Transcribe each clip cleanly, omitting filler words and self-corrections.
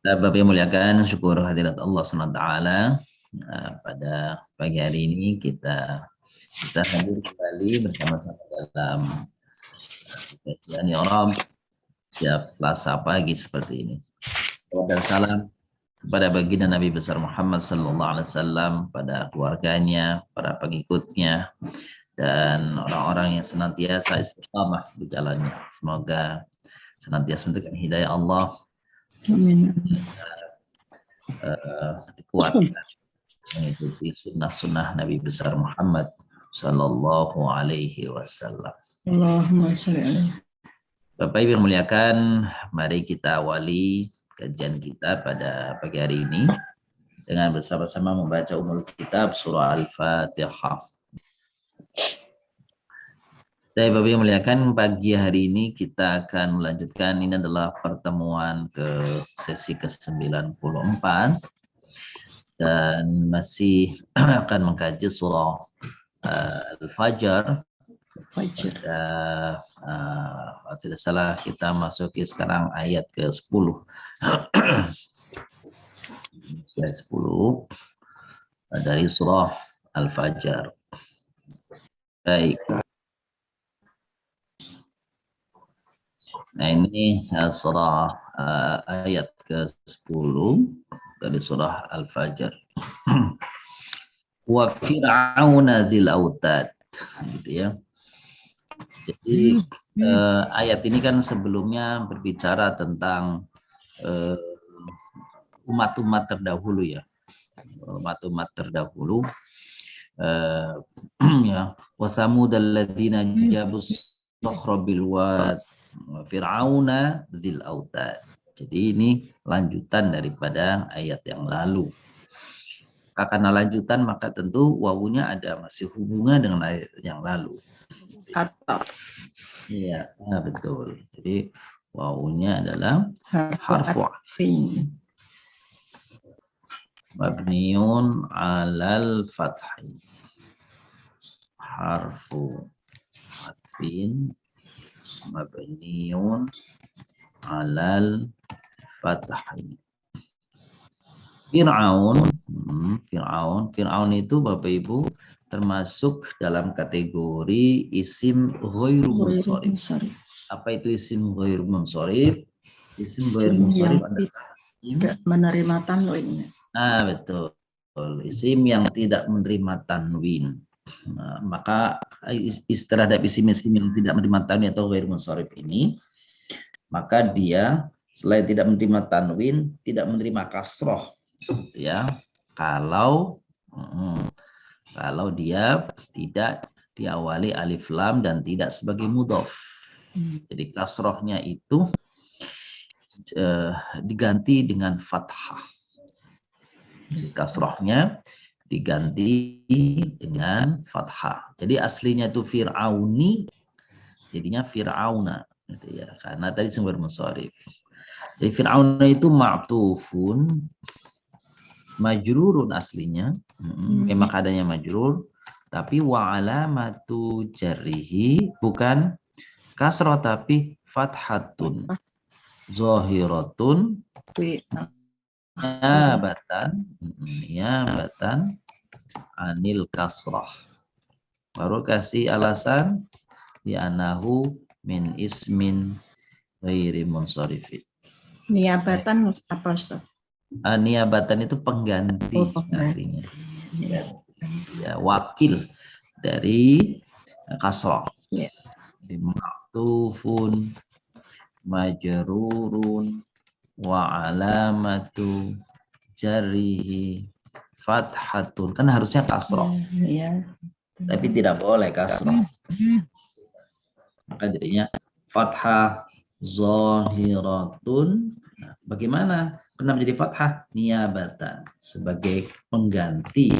Bapak yang muliakan, syukur hadirat Allah SWT. Pada pagi hari ini kita hadir kembali bersama-sama dalam kajian I'rab setiap Selasa pagi seperti ini. Dan salam kepada baginda Nabi besar Muhammad sallallahu alaihi wasallam, pada keluarganya, para pengikutnya, dan orang-orang yang senantiasa istiqamah di jalannya. Semoga senantiasa memberikan hidayah Allah. Amin. Dikuatkan mengikuti sunnah-sunnah Nabi besar Muhammad Sallallahu Alaihi Wasallam. Allahumma sholli alaihi. Bapak Ibu yang muliakan, mari kita awali kajian kita pada pagi hari ini dengan bersama-sama membaca umul kitab surah Al-Fatihah. Bapak Ibu yang muliakan, pagi hari ini kita akan melanjutkan, ini adalah pertemuan ke sesi ke-94 dan masih akan mengkaji surah Al-Fajr. Tidak salah kita masuki sekarang ayat ke-10. Ayat 10 dari surah Al-Fajr. Baik. Nah ini surah ayat ke-10 dari surah Al-Fajr. Wa fir'auna dzil autad, gitu ya. Jadi ayat ini kan sebelumnya berbicara tentang umat-umat terdahulu ya, umat-umat terdahulu. Ya, wa thamud alladzina jabus sakhra bil wad fir'auna dzil autad. Jadi ini lanjutan daripada ayat yang lalu. Karena lanjutan maka tentu wawunya ada masih hubungan dengan ayat yang lalu. Atau iya, betul. Jadi wawunya adalah harfu atfin mabniun alal fathi. Harfu atfin mabniun alal fathi. Fir'aun itu Bapak Ibu termasuk dalam kategori isim ghairu munsharif. Apa itu isim ghairu munsharif? Isim ghairu munsharif adalah tidak menerima tanwin. Betul. Isim yang tidak menerima tanwin. Nah, maka terhadap isim-isim yang tidak menerima tanwin atau ghairu munsharif ini, maka dia selain tidak menerima tanwin, tidak menerima kasroh, ya. Kalau dia tidak diawali alif lam dan tidak sebagai mudhof. Jadi kasrohnya itu diganti dengan fathah. Jadi kasrohnya diganti dengan fathah. Jadi aslinya itu fir'auni, jadinya fir'auna, gitu ya. Karena tadi sumber munsharif. Jadi fir'auna itu ma'tufun majrurun aslinya, memang adanya majrur, tapi wa alamatu jarrihi bukan kasroh tapi fathatun zahiratun niyabatan anil kasrah. Baru kasih alasan li'anahu min ismin ghairi munsharifin. Niabatan apa Ustaz? Niabatan itu pengganti artinya. Ya, wakil dari kasrah. Ya. Ma'tufun majrurun wa alamatu jarihi fathatun, kan harusnya kasrah. Ya. Tapi tidak boleh kasrah. Maka jadinya fathah zahiratun. Nah, bagaimana? Kenapa jadi fathah? Niabatan, sebagai pengganti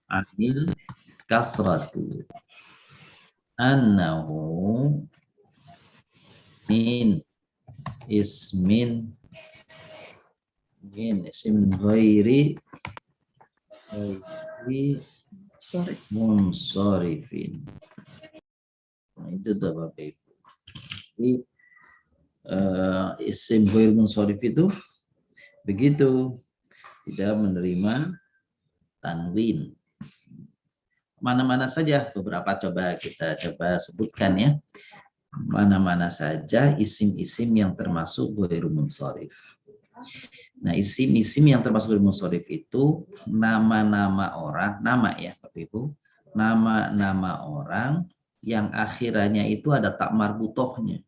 anil kasratu. Annahu min ismin ghairi munsharifin. Nah, itu tuh Bapak Ibu. Jadi isim ghairi munsharif itu Begitu, tidak menerima tanwin. Mana-mana saja, beberapa coba kita sebutkan ya. Mana-mana saja isim-isim yang termasuk ghairu munsharif. Nah, isim-isim yang termasuk ghairu munsharif itu nama-nama orang, nama ya Bapak Ibu, nama-nama orang yang akhirannya itu ada tak marbutohnya.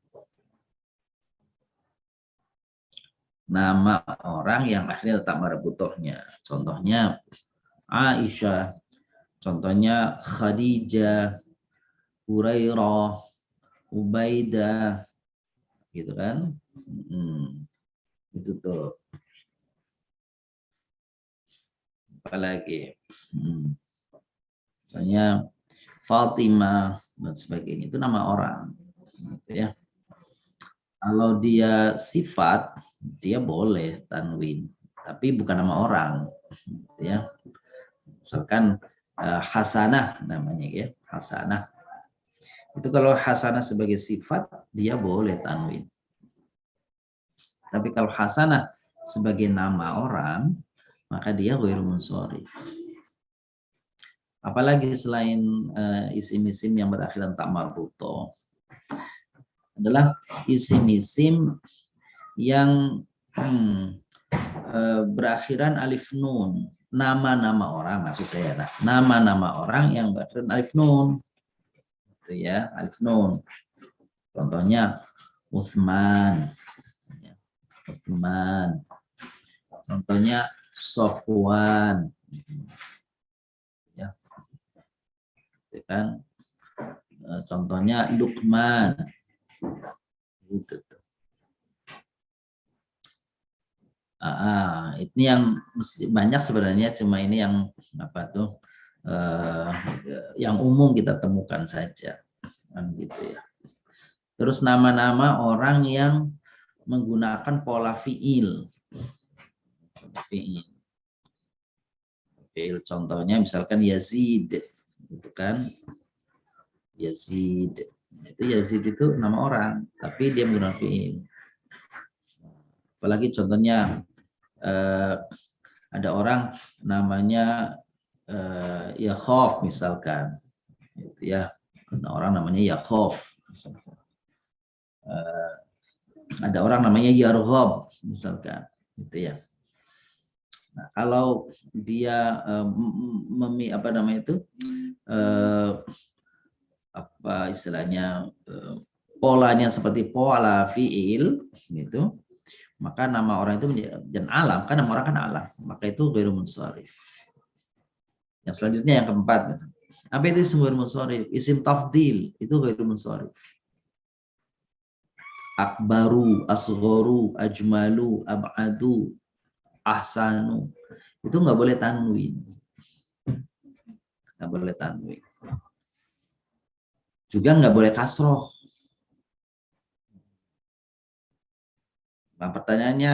Nama orang yang akhirnya ada tak marbutohnya. Contohnya Aisyah, contohnya Khadijah, Hurairah, Ubaidah, gitu kan? Itu tuh. Apalagi, misalnya Fatimah dan sebagainya itu nama orang, gitu ya. Kalau dia sifat, dia boleh tanwin, tapi bukan nama orang, gitu ya. Misalkan Hasanah namanya ya, Hasanah. Itu kalau Hasanah sebagai sifat, dia boleh tanwin. Tapi kalau Hasanah sebagai nama orang, maka dia ghairu munsharif. Apalagi selain isim-isim yang berakhiran tak marbuto, adalah isim-isim yang berakhiran alif nun. Nama-nama orang, maksud saya, nama-nama orang yang berakhiran alif nun. Itu ya, alif nun. Contohnya Utsman. Utsman. Contohnya Sofwan. Ya. Kan? Contohnya Luqman. Gitu. Ini yang banyak sebenarnya, cuma ini yang apa tuh yang umum kita temukan saja, kan gitu ya. Terus nama-nama orang yang menggunakan pola fiil. Fiil contohnya misalkan Yazid, gitu kan? Yazid. Itu Yazid itu nama orang, tapi dia menggunakan fiil. Apalagi contohnya ada orang namanya Yaakov misalkan, gitu ya. Ada orang namanya Yaakov misalkan. Ada orang namanya Yarghab misalkan, gitu ya. Nah, kalau dia apa namanya itu apa istilahnya polanya seperti pola fiil gitu, maka nama orang itu dan alam, kan nama orang kan alam, maka itu ghairu munsharif. Yang selanjutnya yang keempat, apa itu isim ghairu munsharif? Isim tafdil itu ghairu munsharif. Akbaru, asgharu, ajmalu, ab'adu, ahsanu, itu nggak boleh tanwin. Nggak boleh tanwin. Juga nggak boleh kasroh. Nah, pertanyaannya,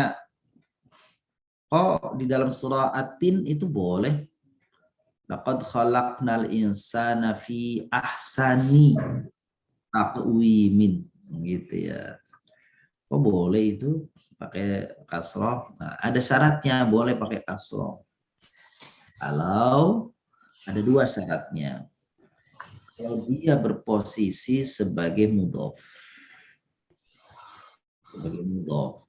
di dalam surah At-Tin itu boleh? Laqad khalaqnal insana fi ahsani taqwimin, gitu ya. Boleh itu pakai kasroh? Nah, ada syaratnya, boleh pakai kasroh. Kalau ada dua syaratnya. Kalau dia berposisi sebagai mudhof. Sebagai mudhof.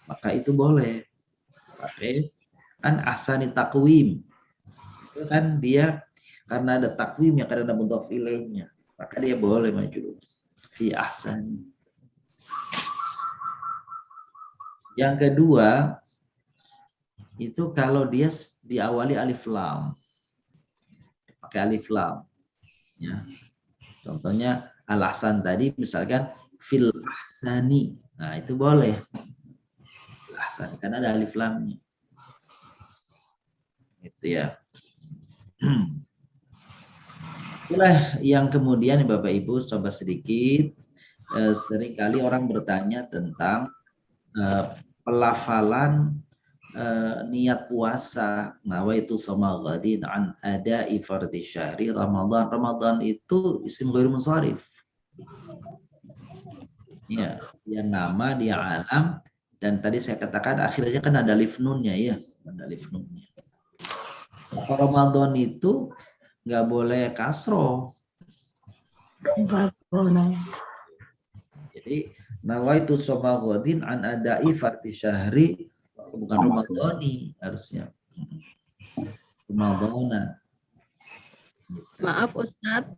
Maka itu boleh pakai kan ahsani takwim. Itu kan dia karena ada takwim ya, karena ada mudhof ilaihnya, maka dia boleh maju fi ahsani. Yang kedua itu kalau dia diawali alif lam, pakai alif lam ya. Contohnya al-ahsan tadi misalkan fil ahsani, nah itu boleh ahsan karena ada alif lamnya. Itu ya. Itulah yang kemudian Bapak Ibu coba sedikit, seringkali orang bertanya tentang pelafalan niat puasa, nawaitu shoma ghadin an ada'i fardhi syahri Ramadan. Ramadan itu isim ghairu munsharif. Ya, dia nama, dia alam, Dan tadi saya katakan akhirnya kan ada alif nunnya ya, ada alif nunnya. Ramadan itu nggak boleh kasroh. Jadi nawaitu shoma ghadin an adai fardi syahri, bukan Ramadhani harusnya. Ramadhana. Maaf Ustadz,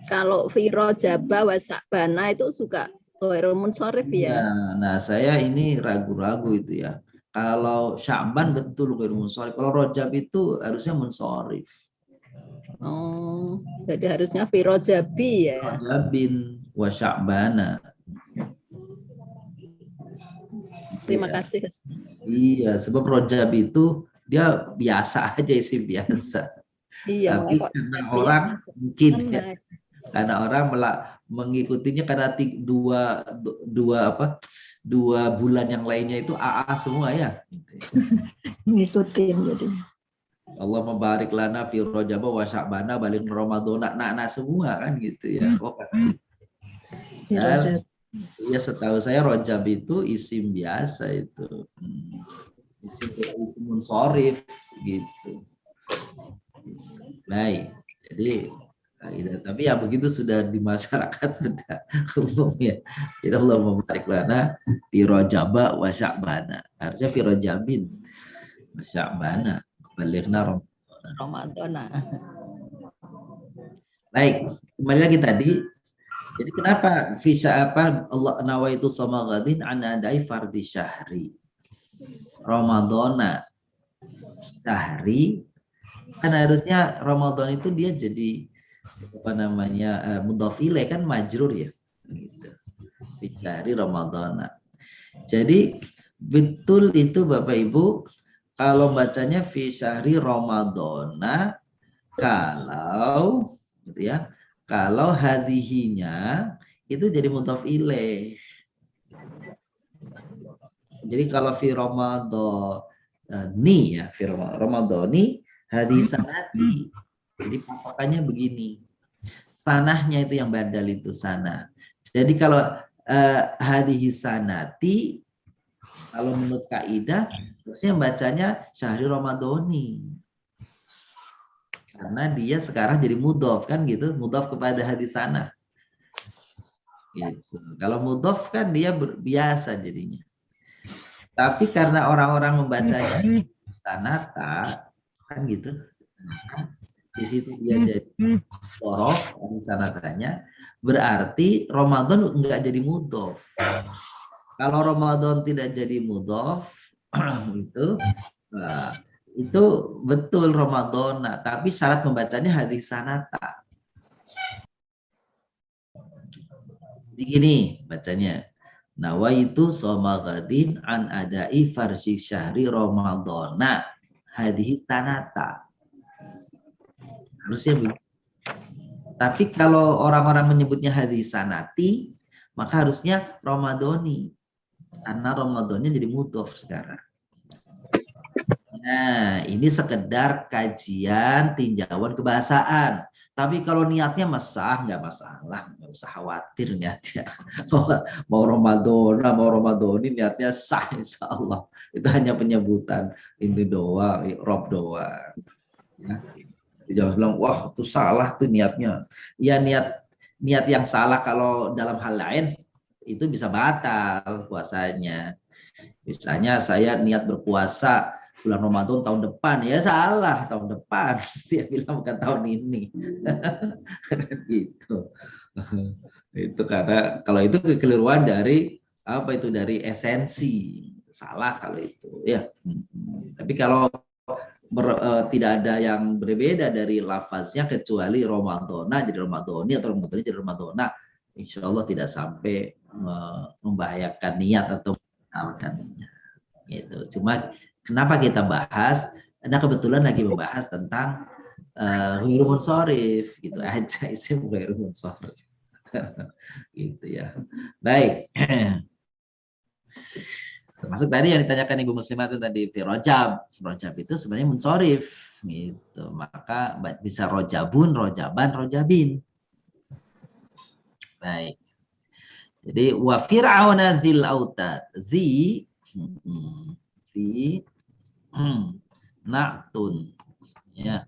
kalau Firo Jaba Wasakbana itu suka ghairul munsharif ya. Nah, saya ini ragu-ragu itu ya. Kalau Sya'ban betul ghairul munsharif. Kalau Rajab itu harusnya munsharif. Oh, jadi harusnya Firo Jabi ya. Rajabin wa Sya'bana. Terima kasih. Iya, sebab Rajab itu dia biasa aja isim biasa. Iya, tapi karena orang mungkin ya, karena orang mengikutinya karena dua bulan yang lainnya itu AA semua ya. Ngikutin jadi. Allah mabarik lana fi Rajab wa Sya'bana balik Ramadhana, nah semua kan gitu ya. Oh, dan ya setahu saya Rajab itu isim biasa itu. Isim munsharif gitu. Baik, jadi tapi ya begitu sudah di masyarakat sudah umum ya. Jadi Allah membarik lana fi Rajaba wa Sya'bana. Harusnya fi Rajabin wa Sya'bana. Balighna Ramadhana. Baik, kembali lagi tadi. Jadi kenapa fisya apa Allah nawaitu shoma ghadin an adai fardhi syahri. Ramadhana syahri, kan harusnya Ramadan itu dia jadi apa namanya mudhaf ilaih kan majrur ya gitu. Syahri Ramadhana. Jadi betul itu Bapak Ibu kalau bacanya fi syahri Ramadhana kalau gitu ya. Kalau hadihinya itu jadi mudhaf ilaih. Jadi kalau fi Ramadhani ya, fi Ramadhani hadis sanati. Jadi patokannya begini. Sanahnya itu yang badal itu sanah. Jadi kalau hadis sanati, kalau menurut kaidah harusnya bacanya syahri Ramadhani. Karena dia sekarang jadi mudhof kan gitu, mudhof kepada hadis sanah. Gitu. Kalau mudhof kan dia biasa jadinya. Tapi karena orang-orang membacanya sanata kan gitu, di situ dia jadi sorof di sanatanya, berarti Ramadan enggak jadi mudhof. Kalau Ramadan tidak jadi mudhof itu betul Ramadan, tapi syarat membacanya hadis sanata. Jadi gini bacanya. Nawaitu shoma ghadin an adai farsi syahri Ramadhana hadis sanata. Harusnya begitu. Tapi kalau orang-orang menyebutnya hadis sanati, maka harusnya Ramadhani. Karena Ramadannya jadi mudhof sekarang. Nah, ini sekedar kajian tinjauan kebahasaan. Tapi kalau niatnya sah, nggak masalah, nggak usah khawatir niatnya. Mau Ramadan, mau Ramadhani niatnya sah, insya Allah. Itu hanya penyebutan ini doang, rob doang. Ya. Jangan bilang, wah itu salah tuh niatnya. Ya niat yang salah kalau dalam hal lain itu bisa batal puasanya. Misalnya saya niat berpuasa bulan Ramadan tahun depan, ya salah tahun depan. Dia bilang bukan tahun ini. Gitu. Itu karena kalau itu kekeliruan dari apa itu dari esensi. Salah kalau itu ya. Tapi kalau tidak ada yang berbeda dari lafaznya kecuali Ramadhana jadi Ramadhani atau Ramadhani jadi Ramadhana, insya Allah tidak sampai membahayakan niat atau mengalahkannya. Gitu. Cuma kenapa kita bahas? Karena kebetulan lagi membahas tentang ghairul munsharif, gitu aja isim ghairul munsharif. Gitu ya. Baik. Termasuk tadi yang ditanyakan Ibu Muslimah itu tadi Rajab. Rajab itu sebenarnya munsharif gitu. Maka bisa rojabun, rojaban, rojabin. Baik. Jadi wa fir'auna dzil autad. Zi Fi na'tun ya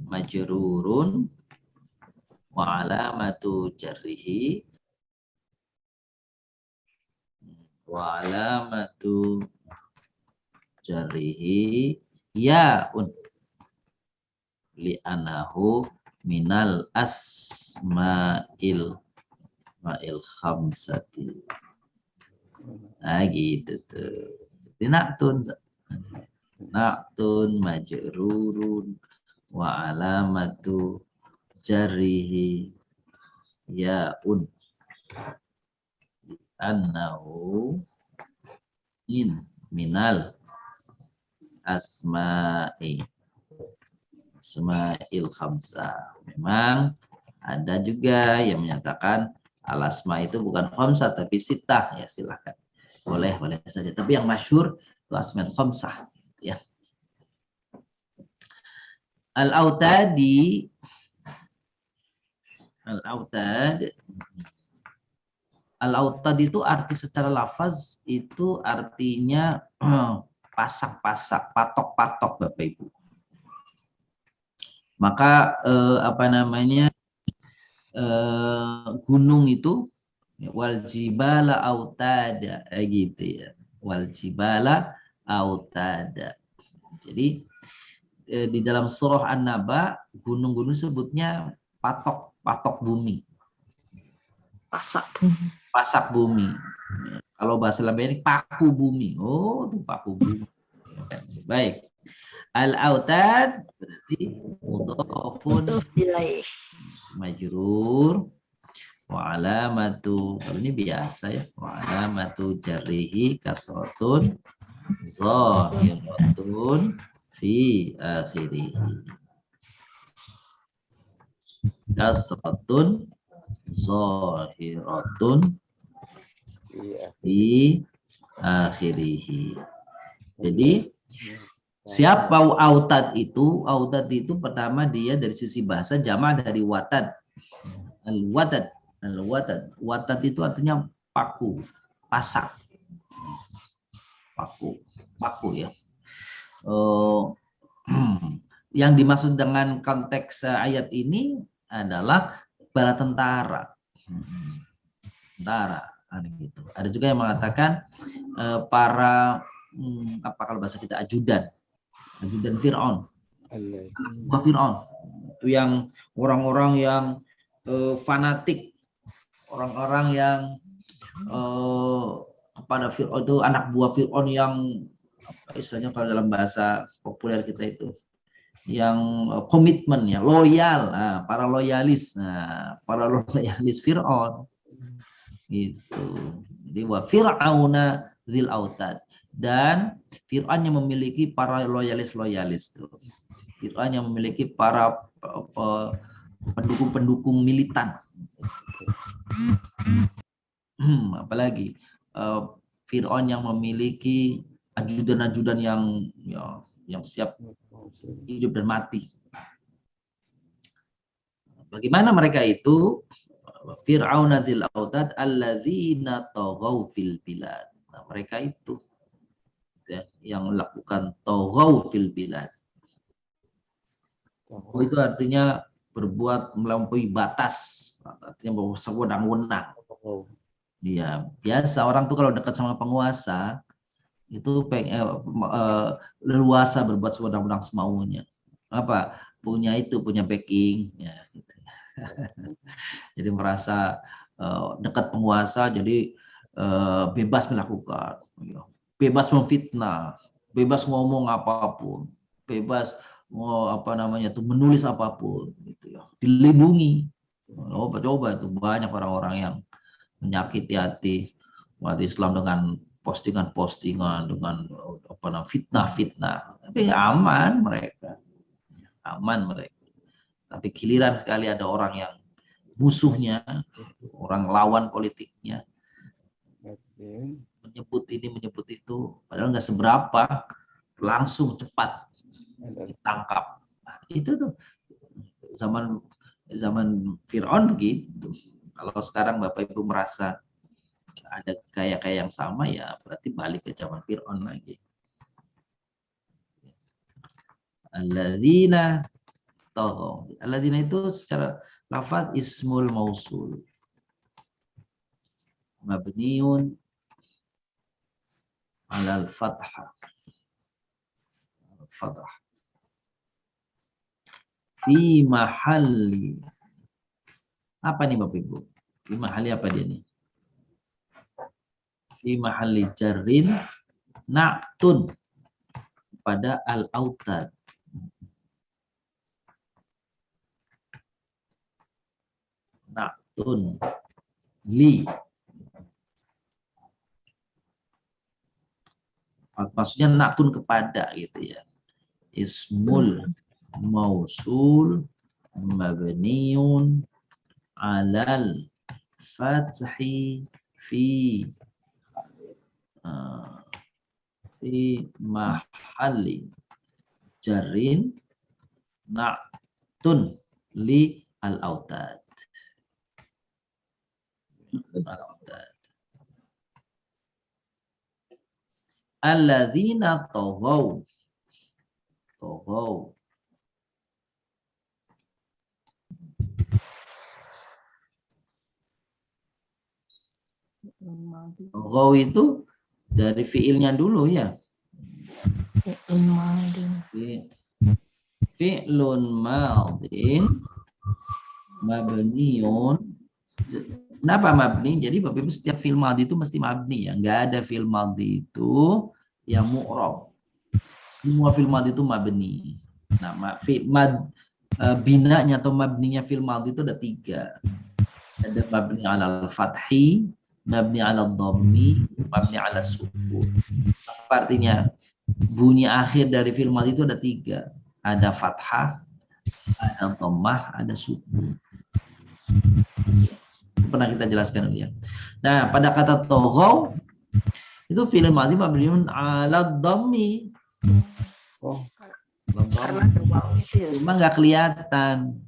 majrurun wa alamatu jarrihi yaun li'anahu minal ma'il khamsati. Nah gitu tuh. Jadi na'tun majrurun wa alamatu jarrihi yaun annahu minal asma'il khamsah. Memang ada juga yang menyatakan al-asma itu bukan khamsah tapi sitah, ya silakan. Boleh saja. Tapi yang masyhur itu asma'il khamsah ya. Al-autad itu arti secara lafaz itu artinya pasak-pasak, patok-patok Bapak Ibu. Maka gunung itu wal jibala autada gitu ya. Wal jibala autada. Jadi di dalam surah An-Naba gunung-gunung sebutnya patok bumi. Pasak bumi. Kalau bahasa Lampaian ini paku bumi. Oh, itu paku bumi. Baik. Al-autad berarti mudhafun ilaih majrur wa alamatu, kalau ini biasa ya, wa alamatu jarrihi kasratun zahiratun fi akhirih. Kasratun zahiratun fi akhirih. Jadi siapa autad itu? Autad itu pertama dia dari sisi bahasa jamak dari watad. Al-watad. Watad itu artinya paku, pasak. Paku ya. Yang dimaksud dengan konteks ayat ini adalah bala tentara. Gitu. Ada juga yang mengatakan para kalau bahasa kita ajudan Fir'aun. Fir'aun itu yang orang-orang yang fanatik, orang-orang yang kepada Fir'aun itu anak buah Fir'aun yang istilahnya kalau dalam bahasa populer kita itu yang komitmen ya, loyal, para loyalis Fir'aun gitu. Jadi wa fir'auna zil autad, dan Fir'aun yang memiliki para loyalis tuh. Fir'aun yang memiliki para pendukung militan. Apalagi Fir'aun yang memiliki ajudan-ajudan yang siap hidup dan mati. Bagaimana mereka itu? Fir'aun dzil autad alladzina taghaw fil bilad. Nah, mereka itu ya, yang melakukan taghaw fil bilad. Itu artinya berbuat melampaui batas, artinya sewenang-wenang. Iya, biasa orang tuh kalau dekat sama penguasa itu leluasa berbuat sewenang-wenang semaunya. Apa? Punya backing ya gitu. Jadi merasa dekat penguasa, jadi bebas melakukan, bebas memfitnah, bebas ngomong apapun, bebas menulis apapun, gitu ya, dilindungi. Coba itu banyak orang-orang yang menyakiti hati umat Islam dengan postingan-postingan, dengan fitnah-fitnah, tapi aman mereka. Tapi giliran sekali ada orang yang musuhnya, orang lawan politiknya, menyebut ini menyebut itu, padahal nggak seberapa, langsung cepat ditangkap. Nah, itu tuh zaman Fir'aun begitu. Kalau sekarang Bapak Ibu merasa ada kayak yang sama ya berarti balik ke zaman Fir'aun lagi. Alladzina taghaw. Alladzina itu secara lafaz ismul mausul. Mabniun alal fathah. Fathah. Fi mahalli. Apa nih Bapak Ibu? Fi mahalli apa dia nih? Fi mahalli jarrin na'tun pada al-autad. Na'tun li. Maksudnya na'tun kepada gitu ya. Ismul mausul mabniun alal fathi fi mahalli jarrin na'tun li al-autad. Alladzina taghaw. Taghaw. Taghaw itu dari fiilnya dulu ya. Fi'lun madin mabniun. Kenapa mabni? Jadi Bapak Ibu setiap fi'il madhi itu mesti mabni ya. Enggak ada fi'il madhi itu yang mu'rab. Semua fi'il madhi itu mabni. Nah, binanya atau mabninya fi'il madhi itu ada 3. Ada mabni alal fathi, mabni alal dhammi, mabni alal sukun. Apa artinya? Bunyi akhir dari fi'il madhi itu ada 3. Ada fathah, ada dhammah, ada sukun. Pernah kita jelaskan dulu ya. Nah, pada kata taghaw itu fi'il madhi mabniun 'ala dhammi. Oh, cuma nggak kelihatan.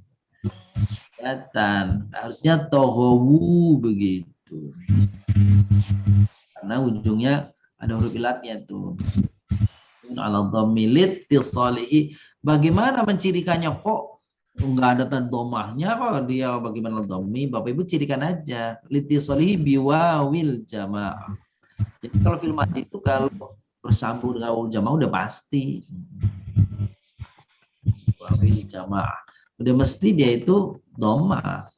Harusnya taghawu begitu. Karena ujungnya ada huruf ilatnya tuh. 'Ala dhammi litisalihi. Bagaimana mencirikannya kok enggak ada domahnya kok dia bagaimana dhammi? Bapak Ibu cirikan aja litisalihi biwawil jamaah. Jadi kalau fi'il madhi itu kalau bersambung dengan wawul jamaah udah pasti. Wawil jamaah. Udah mesti dia itu dhammah.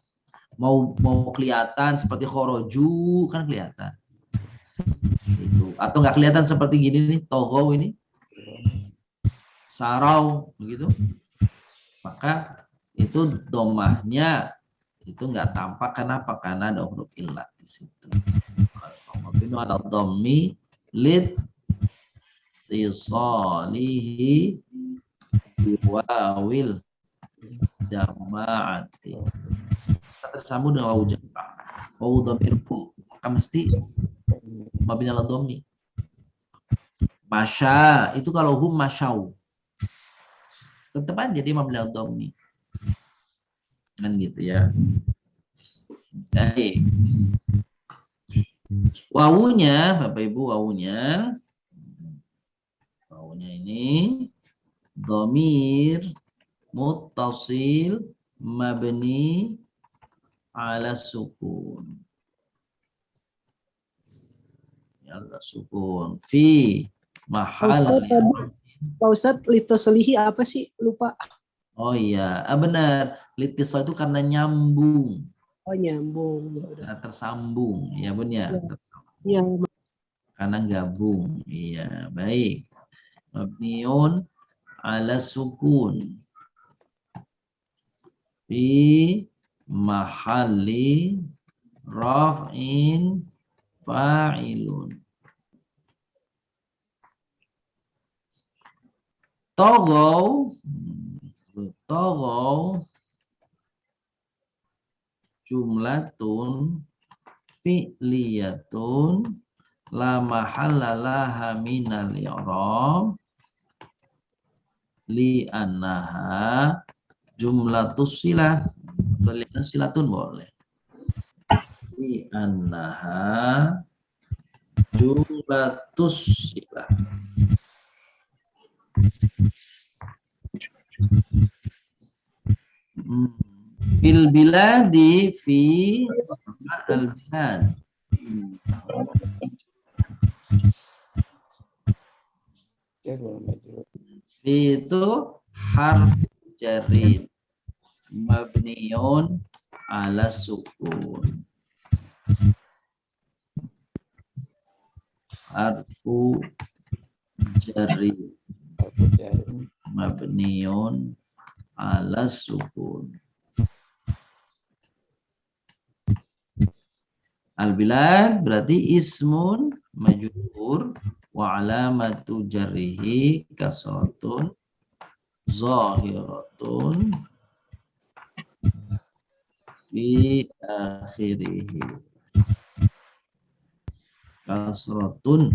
Mau kelihatan seperti khoroju kan kelihatan. Itu. Atau nggak kelihatan seperti gini nih, taghaw ini. Sarau begitu. Maka itu dhammahnya itu nggak tampak. Kenapa? Karena ada huruf illat di situ. Mabniun 'ala dhammi litisalihi biwawil jamaati. Tersambung dengan wawu jamaah. Wawu dhamir maka mesti mabni 'ala dhammi. Masya itu kalau hum masyau. Tetap aja dia mabni 'ala dhammi. Kan gitu ya. Jadi wawunya Bapak Ibu wawunya ini dhamir muttasil mabni 'ala sukun. Ya sukun fi mahal. Pak Ustadz, litasalihi apa sih? Lupa. Oh iya, benar. Litisal itu karena nyambung. Oh, nyambung. Karena tersambung, ya Bun ya. Iya. Karena gabung. Iya, baik. Mabniun 'ala sukun. Fi mahalli raf'in fa'ilun. Taghaw jumlatun fi'liyatun la mahalla laha minal i'rab li annaha jumlatus silah. Silatun boleh. Li annaha jumlatus silah. Fil biladi fi al bilad. Itu harf jarid mabniun ala sukun. Harfu jarid mabniun ala sukun. Al-bilad berarti ismun majrur wa alamatu jarrihi kasratun zahiratun fi akhirih. Kasratun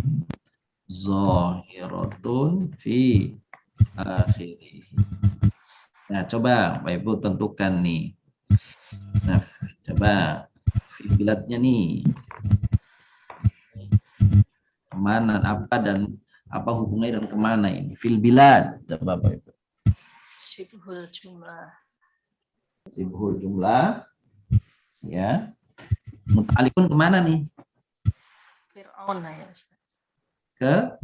zahiratun fi akhirih. Nah, coba Bapak Ibu tentukan nih. Nah, coba bilatnya nih. Kemana, apa dan apa hubungannya dan kemana ini? Fil bilad. Coba Bapak Ibu. Sibhul jumlah. Sibhul jumlah. Ya. Muta'alikun kemana nih? Fir'aun ya Ustaz. Ke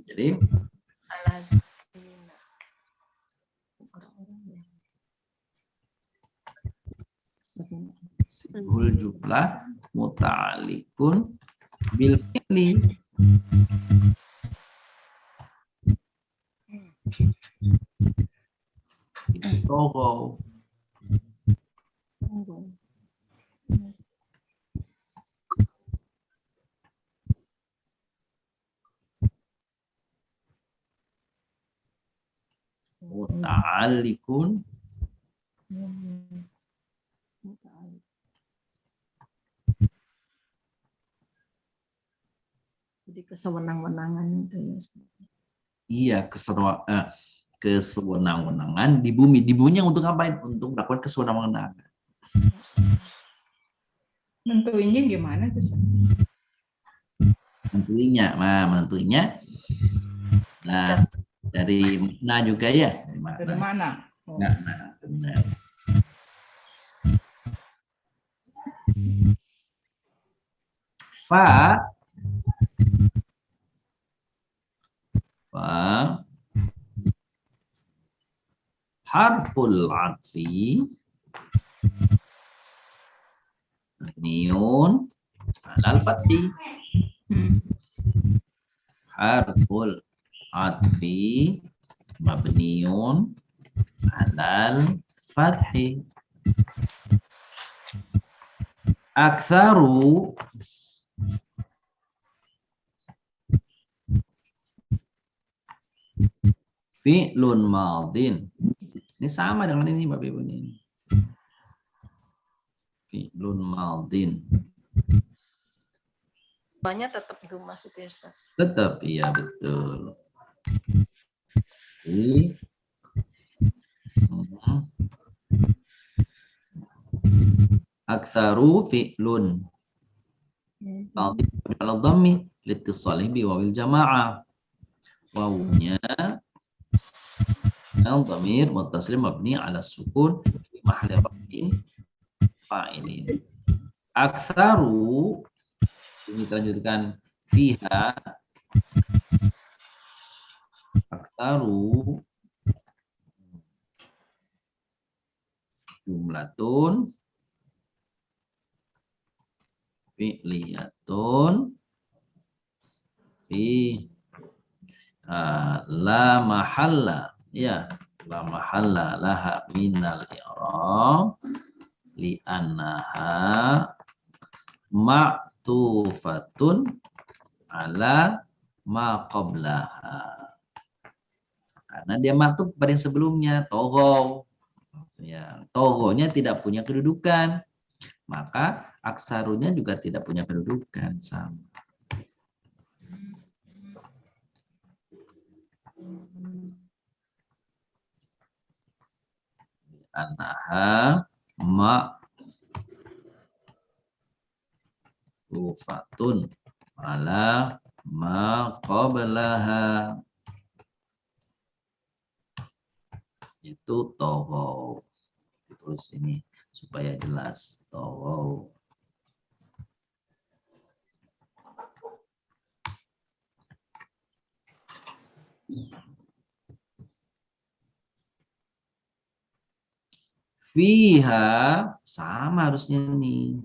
jadi Aladzina. sibhul jumlah muta'alikun bil fi'li. Itu togo. Muta'alikun Jadi kesewenang-wenangan itu ya Ustaz. iya kesewenang-wenangan di bumi. Di buminya untuk ngapain? Untuk melakukan kesewenang-wenangan. Nentuinnya gimana tuh? Menentuinya, nah dari mana juga ya? Dari mana? Oh. Nah, benar. Fa harful atfi niun alal fathi. Harful atfi mabniun alal fathi. Aktsaru fi'lun madin. Ini sama dengan ini Bapak Ibu ini. Fi'lun madin. Banyak tetap dumah gitu ya Ustaz. Tetap, iya betul. Jadi, aktsaru fi'lun madin ala dhammi litissalih bi wawil jamaah. Wawunya dhamir muttasil mabni ala sukun fi mahalli raf'in fa'ilin. Aktsaru ini lanjutkan fiha. Aktsaru jumlatun fi'liyatun fi la mahalla, ya, la mahalla laha minal i'rab li annaha ma'tufatun ala ma qablaha. Karena dia maktuf pada yang sebelumnya, togo. Ya, togonya tidak punya kedudukan, maka aksarunya juga tidak punya kedudukan, sama. Annaha ma'rufatun ala ma qablaha. Itu toghaw. Terus ini supaya jelas toghaw. Fiha sama harusnya nih.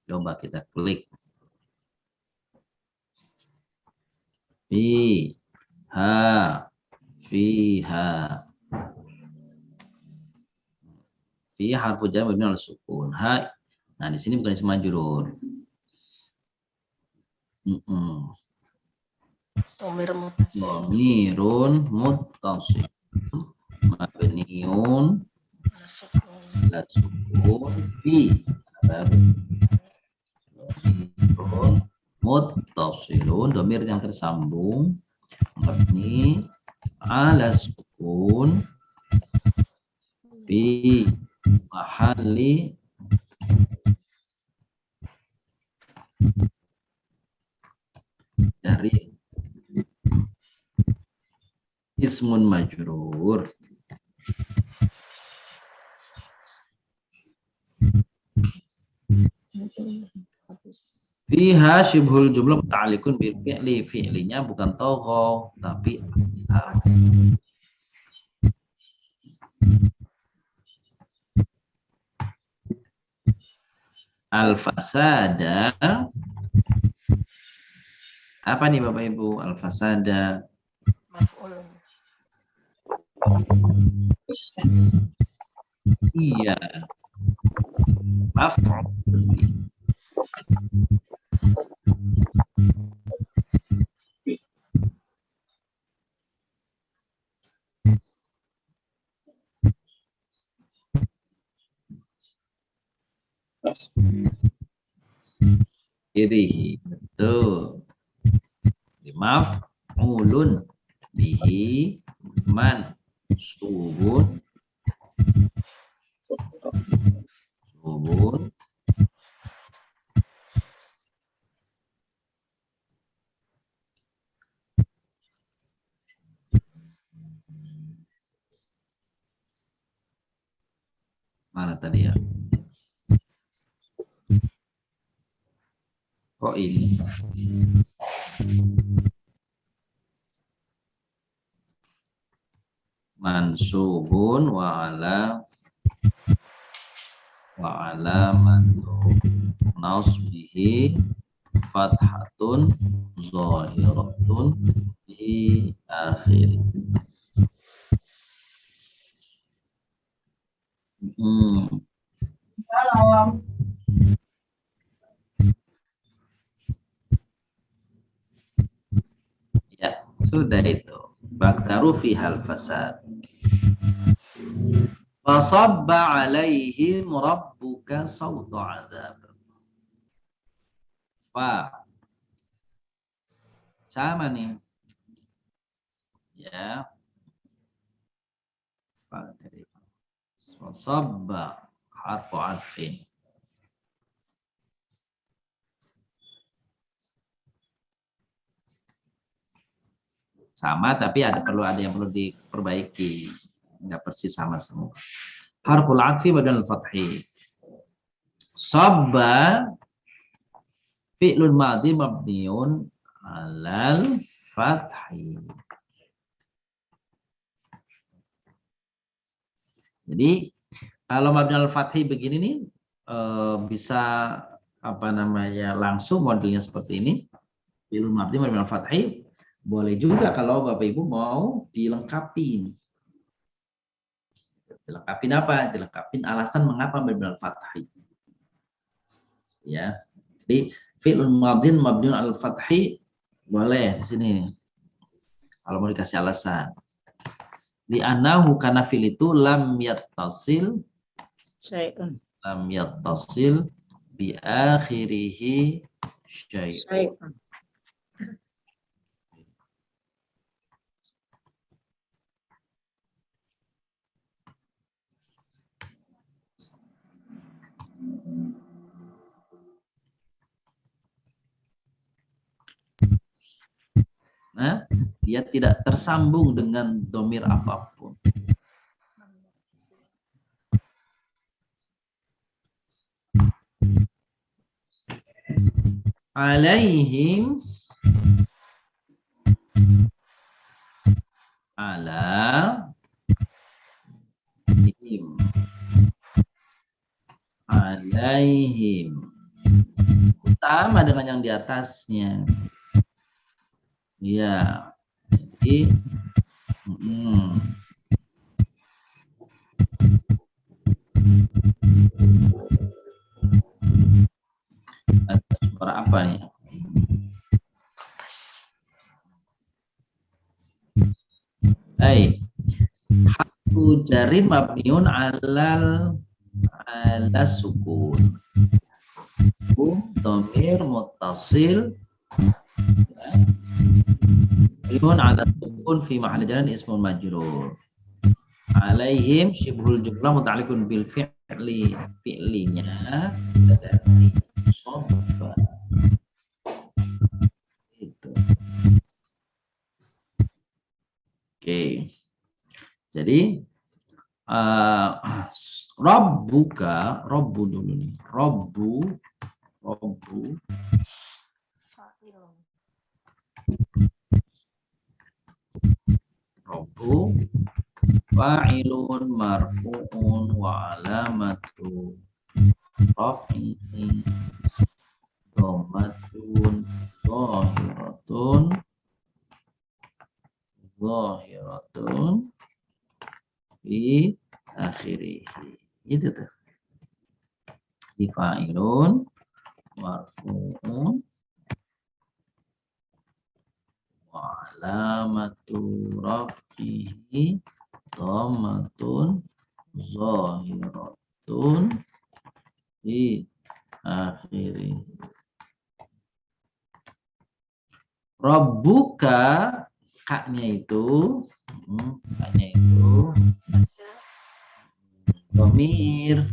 Coba kita klik. Fiha. Fi harfu jar mabni ala sukun. Ha. Nah, di sini bukan isim majrur. Dhamirun muttasil. Mabniun ala sukun fi. Dhamirun muttasilun, dhamir yang tersambung mabni ala sukun fi mahalli dari ismun majrur. Fiha syibhul jumlah muta'alliqun bil fi'li. Fi'linya bukan toghaw tapi al-fasada. Apa nih Bapak Ibu? Al-fasada. Maf'ul. Iya. Maf'ul. Kiri, betul. Maf'ulun bihi mansubun mana tadi ya? Oh ini. Mansubun wa alamatu nasbihi fathatun zahiratun di akhir. Ya, sudah itu. Baktaru fihal fasad. Fasabba alaihim rabbuka sawta azab. Fa. Sama nih. Ya. Fa dari fa. Fasabba harfu atfin. Sama tapi perlu ada yang perlu diperbaiki. Enggak persis sama semua. Harful atfi badal fathi. Sabba fi'lun madhi mabniun alal fathi. Jadi kalau mabni al fathi begini nih bisa langsung modelnya seperti ini. Fi'lun madhi mabni al fathi. Boleh juga kalau Bapak Ibu mau dilengkapi. Dilengkapin apa? Dilengkapin alasan mengapa mabni al fathi. Ya. Jadi fi'lun madhin mabniun al fathi boleh di sini. Kalau mau dikasih alasan. Li'annahu karena fi'il itu lam yattasil bi akhirihi syai'un. Nah, dia tidak tersambung dengan domir apapun. Alaihim alaihim sama dengan yang di atasnya. Ya, jadi ada suara apa nih? Hai, harfu jarin mabniun ala sukun. Dhamir muttasil mabniun ala sukun fi mahalli jarin ismun majrur. Alaihim syibhul jumlah muta'alliqun bil fi'linya dari sofa. Itu. Oke. Jadi Rabbu dulu nih. Rabbu Fa'ilun. fa'ilun marfu'un wa alamatu raf'ihi dhammatun zahiratun fi akhirih. Itu tuh. Fa'ilun marfu'un wa alamatu raf'ihi dhammatun zahiratun fi akhirih. Rabbuka kaknya itu dhamir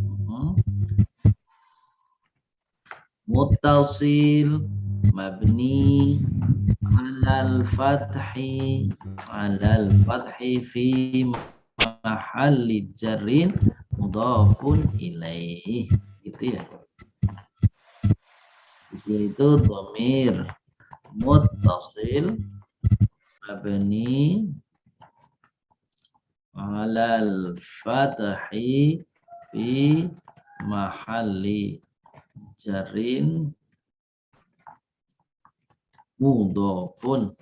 muttasil mabni alal fathi fi mahalli jarrin mudhafun ilaihi, gitu ya. Yaitu dhamir muttasil mabni alal fathi fi mahalli jarrin mudhafun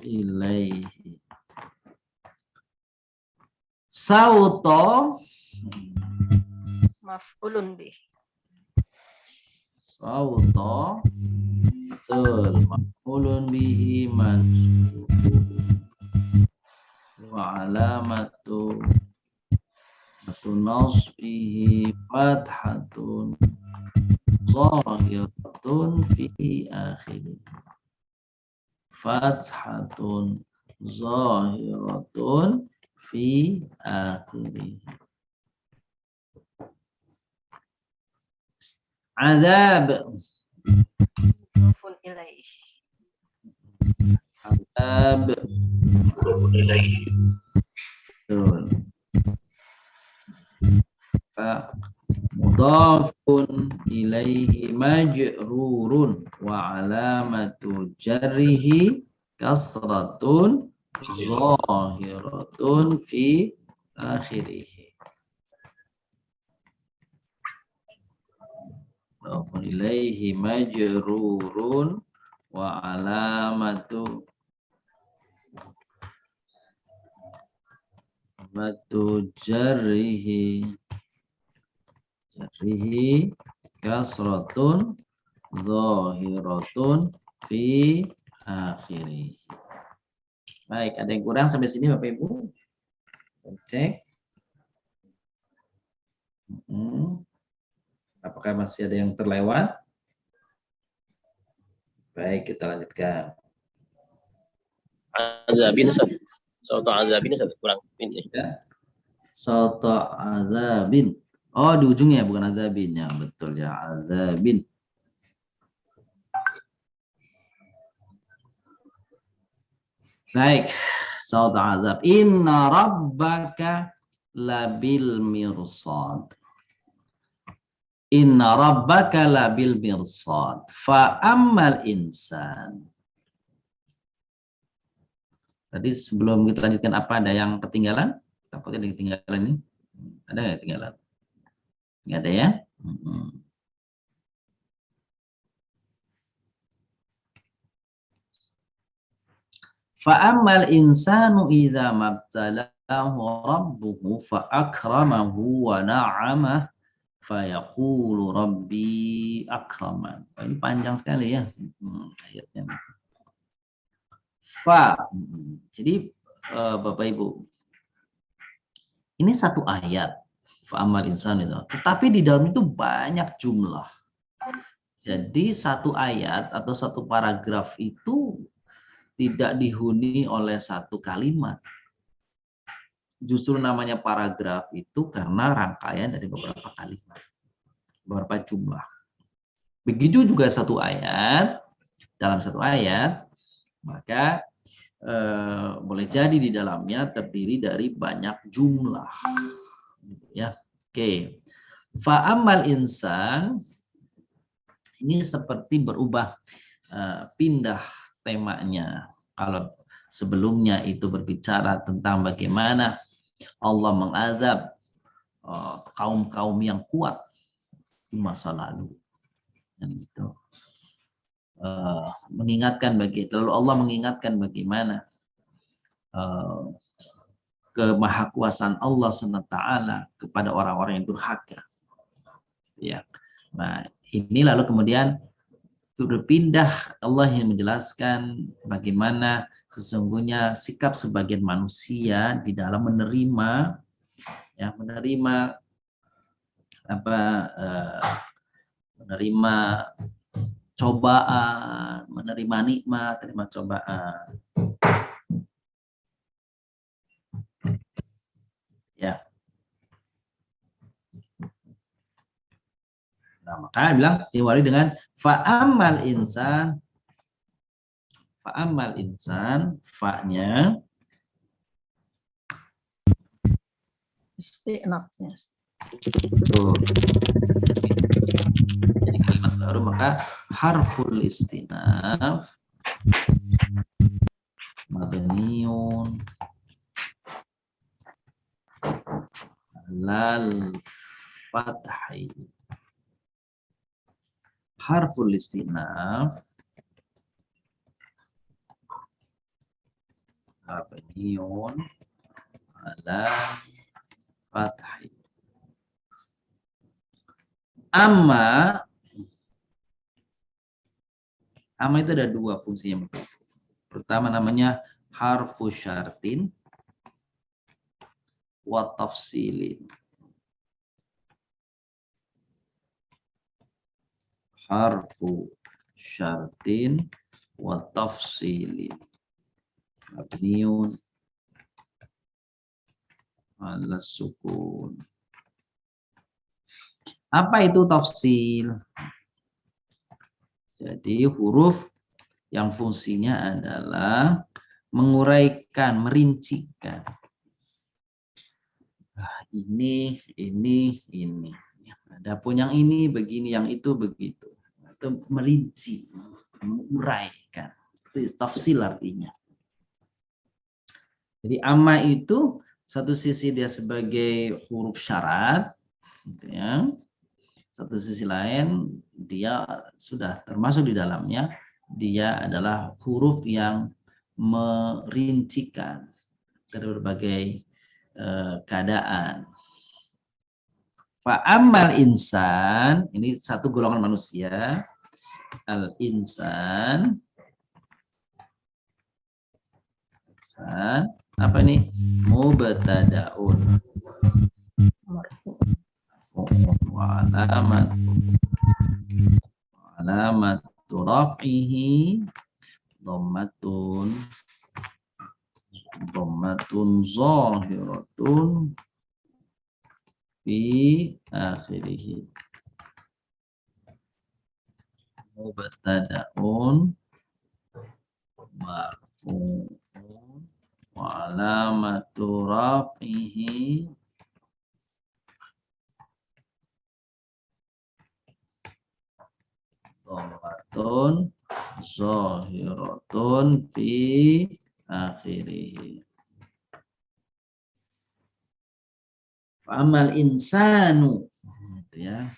ilaihi. Sauto Maf'ulun bih. Sauto betul, maf'ulun bihi mansub wa alamatu nasbihi fathatun zahiratun fi akhirih. Fathatun zahiratun fi akhirih. Azab Mudhafun ilaih. azab betul. Mudhafun ilaihi majrurun wa alamatu jarrihi kasratun zahiratun fi akhirih. Mudhafun ilaihi majrurun wa alamatu jarrihi kasratun zahiratun fi akhirih. Baik, ada yang kurang sampai sini Bapak Ibu? Cek. Apakah masih ada yang terlewat? Baik, kita lanjutkan. Azabin Ustaz. Soto azabin Ustaz, kurang ini. Ya. Soto azabin. Oh, di ujungnya bukan azabin ya, betul ya, azabin. Baik, soto azab. Inna rabbaka labil mirsad. Inna rabbaka labil mirsad. Fa ammal insan. Tadi sebelum kita lanjutkan, apa ada yang ketinggalan? Takutnya ada yang ketinggalan ini. Ada nggak ketinggalan? Nggak ada ya? Fa'ammal insanu idza mabtalahu rabbuhu fa akramahu wa na'amah fa yaqulu rabbi akraman. Ini panjang sekali ya ayatnya. Jadi Bapak Ibu, ini satu ayat fa'ammal insanu itu. Tetapi di dalam itu banyak jumlah. Jadi satu ayat atau satu paragraf itu tidak dihuni oleh satu kalimat. Justru namanya paragraf itu karena rangkaian dari beberapa kalimat, beberapa jumlah. Begitu juga satu ayat, dalam satu ayat, maka boleh jadi di dalamnya terdiri dari banyak jumlah. Ya, oke. Fa'amal insan ini seperti berubah, pindah temanya. Kalau sebelumnya itu berbicara tentang bagaimana Allah mengazab kaum-kaum yang kuat di masa lalu, dan gitu. Lalu Allah mengingatkan bagaimana kemahakuasaan Allah SWT kepada orang-orang yang durhaka. Ya. Nah, ini lalu kemudian berpindah, Allah yang menjelaskan bagaimana sesungguhnya sikap sebagian manusia di dalam menerima menerima cobaan, menerima nikmat, terima cobaan. Ya. Nah, maka bilang diwali dengan fa'amal insan, fa-nya Istinafnya. jadi kalimat baru, maka harful istinaf mabniun alal fathi. Harful istinaf mabniun alal fathi. Amma itu ada dua fungsinya. Pertama namanya harfu syartin wa tafsilin. Harfu syartin wa tafsilin. Mabniun ala sukun. Apa itu tafsil? Jadi huruf yang fungsinya adalah menguraikan, merincikan. Ini. Adapun yang ini begini, yang itu begitu. Itu merinci, menguraikan. Itu tafsil artinya. Jadi amma itu satu sisi dia sebagai huruf syarat, gitu ya. Satu sisi lain dia sudah termasuk di dalamnya, dia adalah huruf yang merincikan dari berbagai keadaan. Fa'amal insan, ini satu golongan manusia, al-insan, apa nih? Mubtadaun. Wa alamatu raf'ihi dhammatun zahiratun fi akhirih. Mubtadaun marfu'un wa alamatu raf'ihi dhammatun zahiratun fi akhirih. Amal insanu, gitu ya.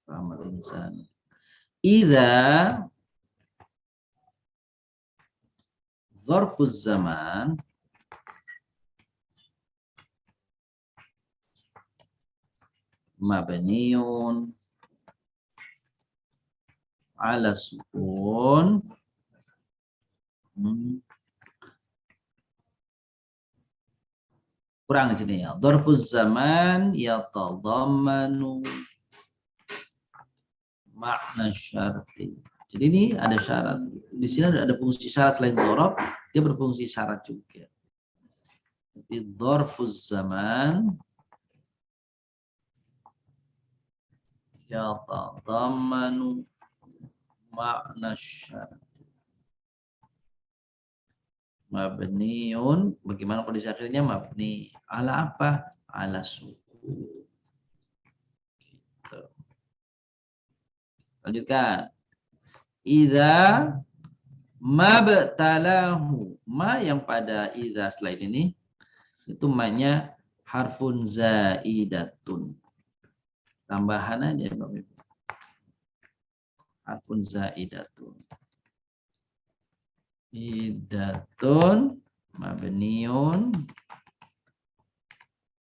Amal insanu. Idza zarfuz zaman mabniun ala sukun kurang di sini ya. Dzarfuz zaman yatadhammanu makna syarti. Jadi ini ada syarat. Di sini ada fungsi syarat selain dzaraf, dia berfungsi syarat juga. Jadi dzarfuz zaman yatadhammanu makna syarti. Mabniun, bagaimana kondisi akhirnya? Mabni ala apa? Ala sukun. Gitu. Lanjutkan. Idza mabtalahu, ma yang pada idza slide ini itu ma-nya harfun zaidatun. Tambahan aja Bapak Ibu. Harfun zaidatun. Idatun mabniun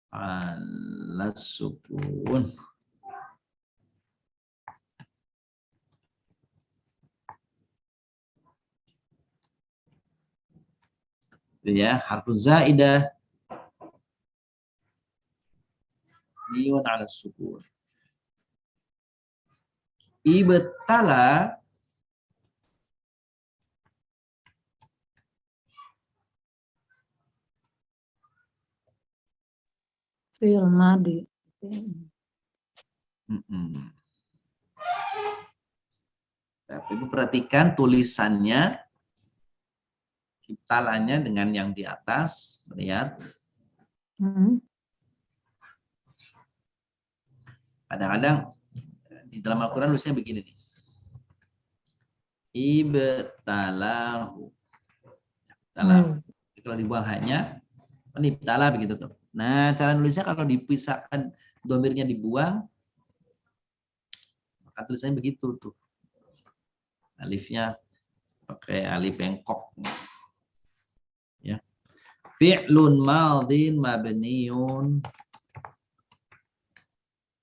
ala sukun. Itu ya, harfuz zaidah mabniun ala sukun. Ibtala Fi'il madi. Tapi Ibu perhatikan tulisannya, ibtalanya dengan yang di atas, lihat. Kadang-kadang di dalam Al-Quran tulisnya begini nih. Ibtalahu. Kalau dibuang hanya, ibtala begitu tuh. Nah, cara nulisnya kalau dipisahkan domirnya dibuang, maka tulisannya begitu tuh. Alifnya pakai alif bengkok. Ya. Fi'lun madhin mabniun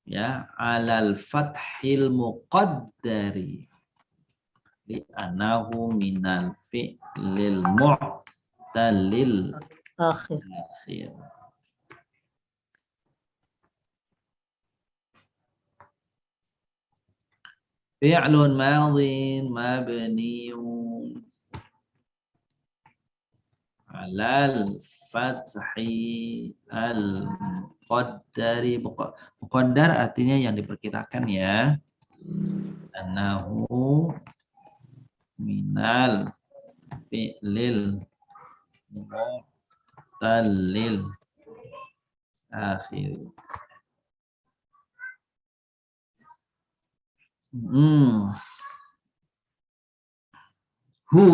ya alal fathil muqaddari li anahu minal fi'lil mu'talil akhir. Fi'lun madhin mabniun alal fathi al muqaddari. Muqaddar artinya yang diperkirakan ya. Anahu minal fi'lil mu'talil akhir. Hu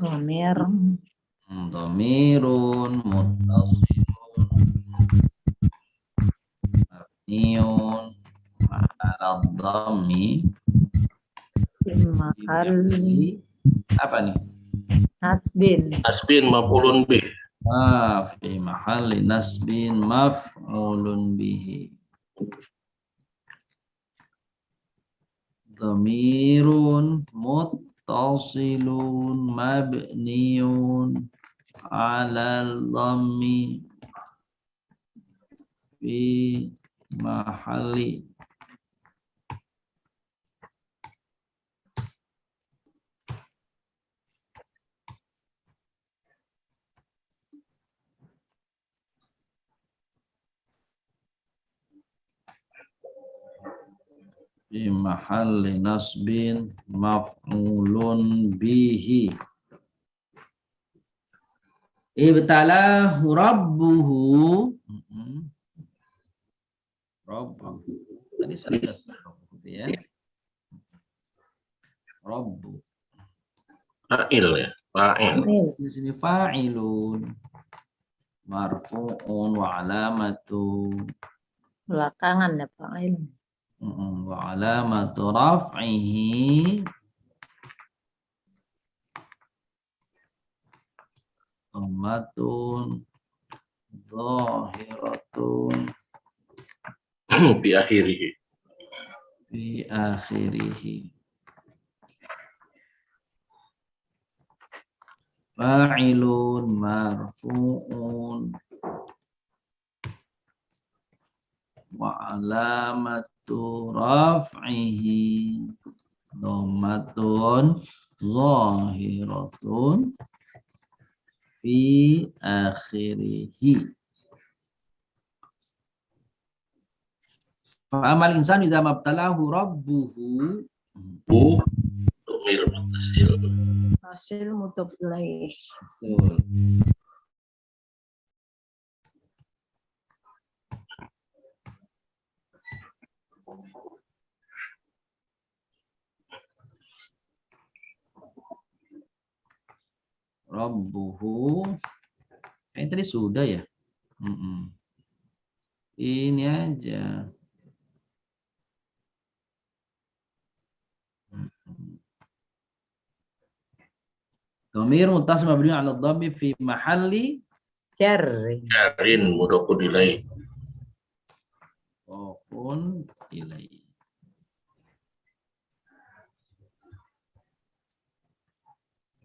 dhamirun muttasilun mabniun ala dhammi apa nih? Nasbin maf'ulun bih. Fi mahalli nasbin maf'ulun bihi. Dhamirun muttasilun mabniun alal dhammi fi mahalli nasbin maf'ulun bihi. Ibtalahu rabbuhu. Rabbuhu. Tadi saya ya. Rabbu. Fa'il ya. Fa'il. Di sini fa'ilun marfu'un wa alamatu Belakangan ya Pak. wa alamatu raf'ihi dhammatun zahiratun Bi akhirih. fi akhirih. Fa'ilun marfu'un wa alamatu raf'ihi dhammatun zahiratun fi akhirih. Fa'amal insan idza mabtalahu rabbuhu Domir muttasil. Hasil mudhof ilaih. betul. Rabbuhu kayaknya tadi sudah ya. Ini aja. Dhamir muttasil mabni 'ala dhammi fi mahalli Jarin mudhofun ilaih. mudhofun ilaih.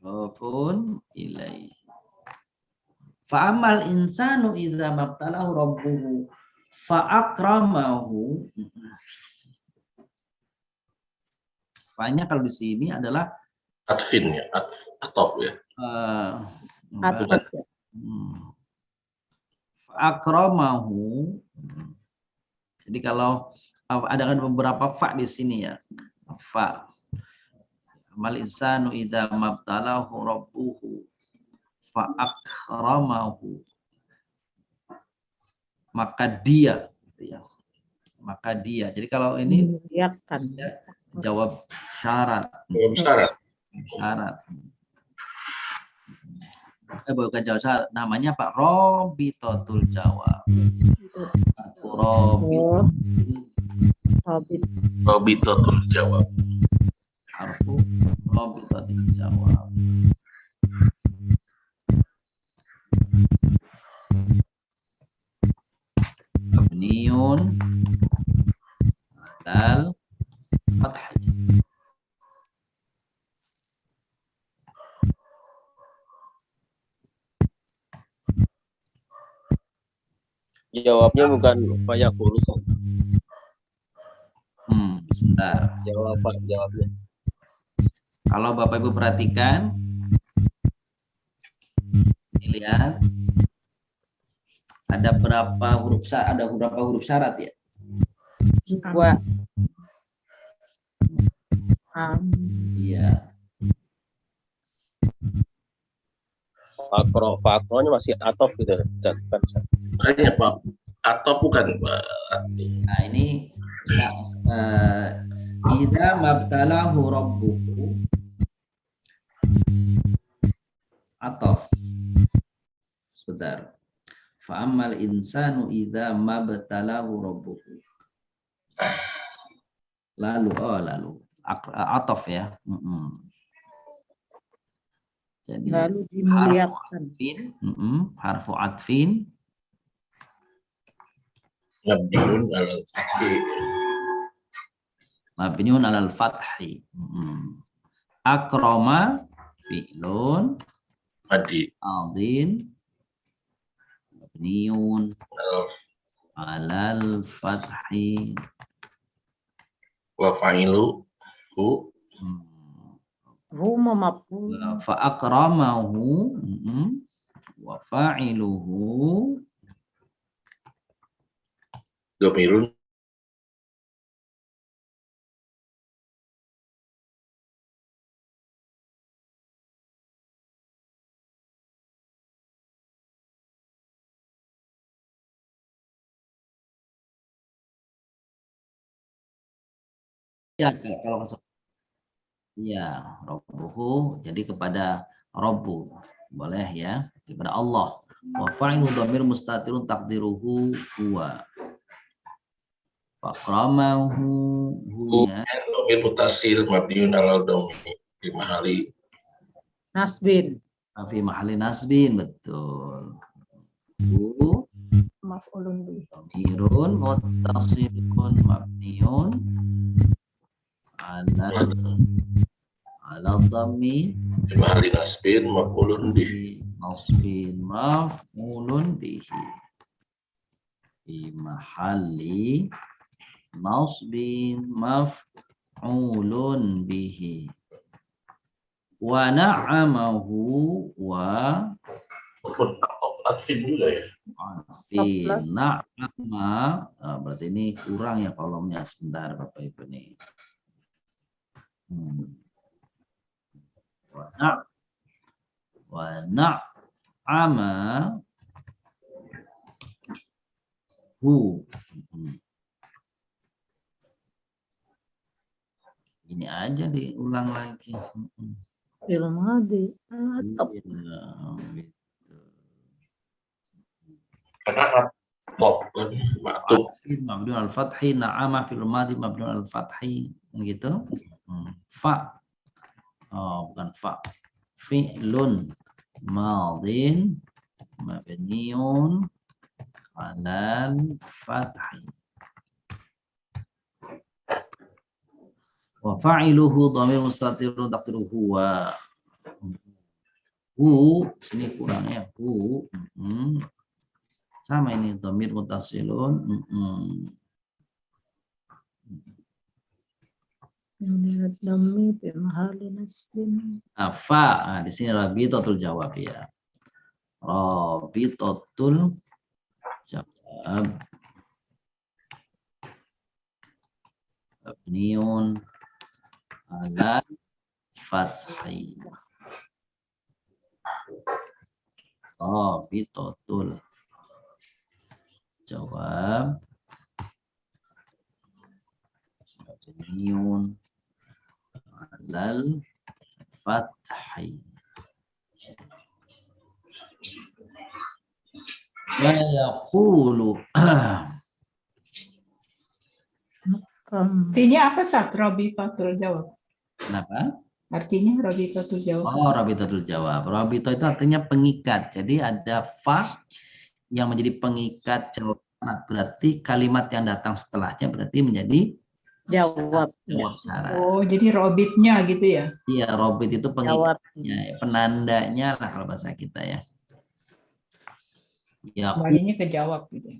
Mudhofun ilaih. Fa'amal insanu idza mabtalahu rabbuhu fa'akramahu. Fa'nya kalau di sini adalah Atfin ya. Atof ya. Akramahu. Jadi kalau ada beberapa fa di sini ya. Fa. Mal insanu idza mabtalahu rabbuhu fa akramahu. Maka dia gitu ya. Maka dia. Jadi kalau ini jawab syarat. Jawab syarat. Syarat. Bukan jawab syarat, namanya Pak Robitotul jawab. Robitotul jawab. Harfu Robitotul jawab. Mabniun alal fath. Jawabnya bukan fayaqulu. Sebentar. Jawabnya. Kalau Bapak Ibu perhatikan, lihat ada berapa huruf syarat? Ada beberapa huruf syarat ya? Dua. Iya. Fakronya masih atof gitu. Makanya Pak, atof bukan. Nah ini idza mabtalahu rabbuhu atof. Sebentar. Fa'amal insanu idza mabtalahu rabbuhu. Lalu atof ya. Jadi Lalu dimuliakan. harfu atfin Mabniun alal fathi. mabniun alal fathi. Akrama fi'lun Madi. madin mabniun alal fathi. Wa fa'ilu. Hu. Huma maf'ul. Fa akramahu wa fa'iluhu Domirun. ya kalau ya rabbuhu jadi kepada rabbu boleh ya kepada Allah. Wa fa'ilu dhamir mustatirun taqdiruhu huwa. Fakramahu hunya Domir mutasil mabniun ala domi di mahali. Nasbin. fi mahalli nasbin, betul. Hu Maf'ulun bih. dhamirun muttasilun mabniun ala dhammi Di mahali nasbin maf'ulun bih. di nasbin maf'ulun bihi fi mahalli nasbin maf'ulun bihi wa na'amahu wa Atfin juga ya. fi na'ama. Berarti ini kurang ya kolomnya, sebentar Bapak Ibu nih. Wa na'ama hu. Ini aja diulang lagi. Fil madi. Atap. Iya, gitu. Karena atop kan maktub. Mabniun al-fathi, na'ama fil madi mabniun al-fathi, gitu. Fa. Oh, bukan fa. Fi'lun madin mabniun alal fathi. Wa fa'iluhu dhamir mustatirun taqdiruhu wa. Hu, sini kurangnya hu. Sama ini dhamir muttasilun. Ini dhammi fi mahalli nasbin. Fa, di sini rabitatul jawab ya. Rabitatul jawab. Mabniun ala fathi. Rabitatul jawab mabniun alal fathi. Wa yaqulu Artinya apa saat Rabitatul jawab? kenapa? Artinya Rabitatul jawab. Oh, rabitatul jawab. Rabita itu artinya pengikat. Jadi ada fa yang menjadi pengikat jawaban. Berarti kalimat yang datang setelahnya berarti menjadi Jawab. jawab syarat. Oh, jadi robitnya gitu ya? Iya, robit itu Jawab. pengikatnya, penandanya lah kalau bahasa kita ya. Ya, Kembalinya ke jawab gitu.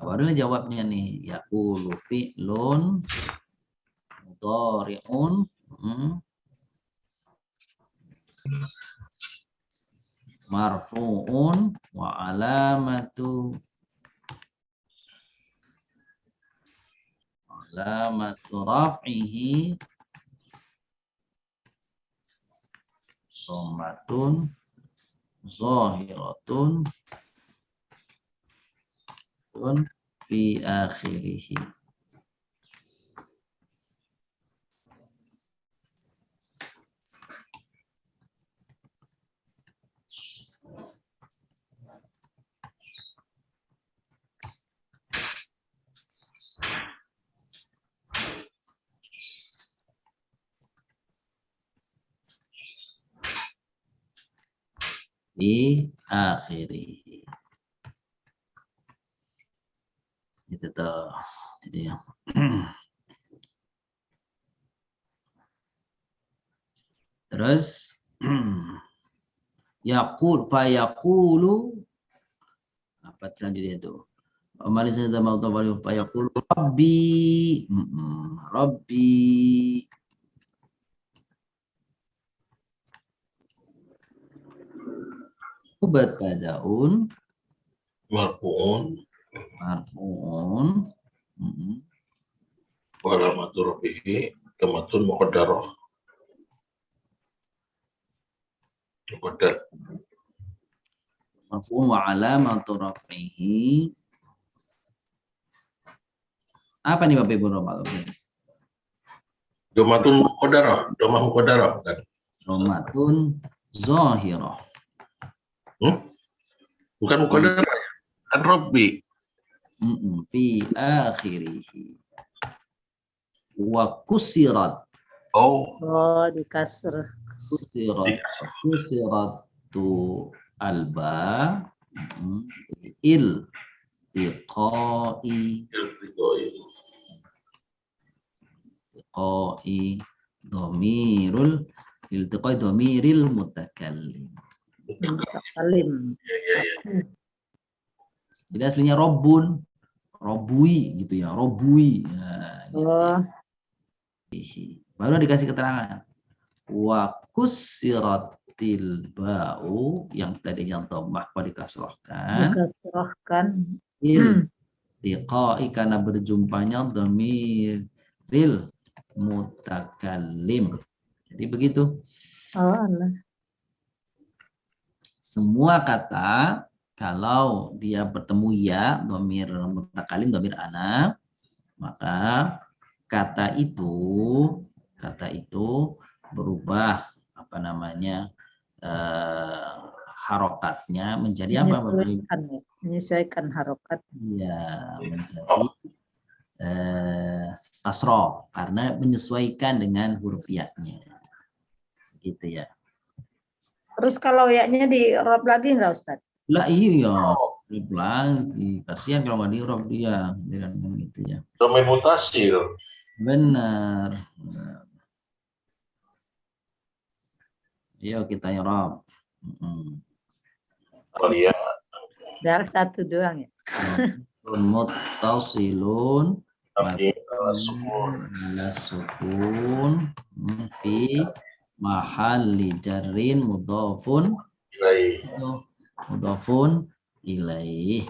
baru jawabnya nih. Yaqulu fi'lun mudhari'un marfu'un wa alamatu raf'ihi dhammatun zahiratun fi akhirih. Di akhiri. Itu tuh. Jadi Terus yaqul fa yaqulu apa selanjutnya itu? Malisnya sama utawari fa yaqulu rabbi rabbi mubtadaun marfu'un marfu'un wa alamatu rafihi dhamatun muqaddarah. Muqaddar. marfu'un wa alamatu raf'ihi. Apa nih Bapak Ibu Romal? Dhamatun muqaddarah, dhamah muqaddarah kan. Romatun zahirah. Bukan muqaddarah ya. Kan Rabbi. Fi akhirihi. Wa kusirat. Oh, Oh, di kasr. Kusiratu alba il tiqai dhamiril mutakallim. Mutakalim. Jadi aslinya robun, robui gitu ya, robui. Ya, Oh, baru dikasih keterangan. Wa kusiratil ba'u yang tadinya dhammah kok dikasrohkan. dikasrohkan. Il liqa'i karena berjumpanya dhamiril mutakallim. Jadi begitu. Oh, Allah. Semua kata kalau dia bertemu ya, dhamir mutakalim, dhamir ana, maka kata itu berubah apa namanya harokatnya menjadi apa? Menyesuaikan harokat. Ya, menjadi kasroh karena menyesuaikan dengan huruf ya-nya. Gitu ya. Terus kalau ya-nya di rob lagi nggak Ustaz? Lah iya, lagi. Kasihan kalau nggak di-rob dia dengan gitu ya. domain mutasil. Benar. Ayo kita rob. Kalian Dar satu doang ya. Muttasilun tapi ala sukun fi mahalli jarrin mudhafun ilaih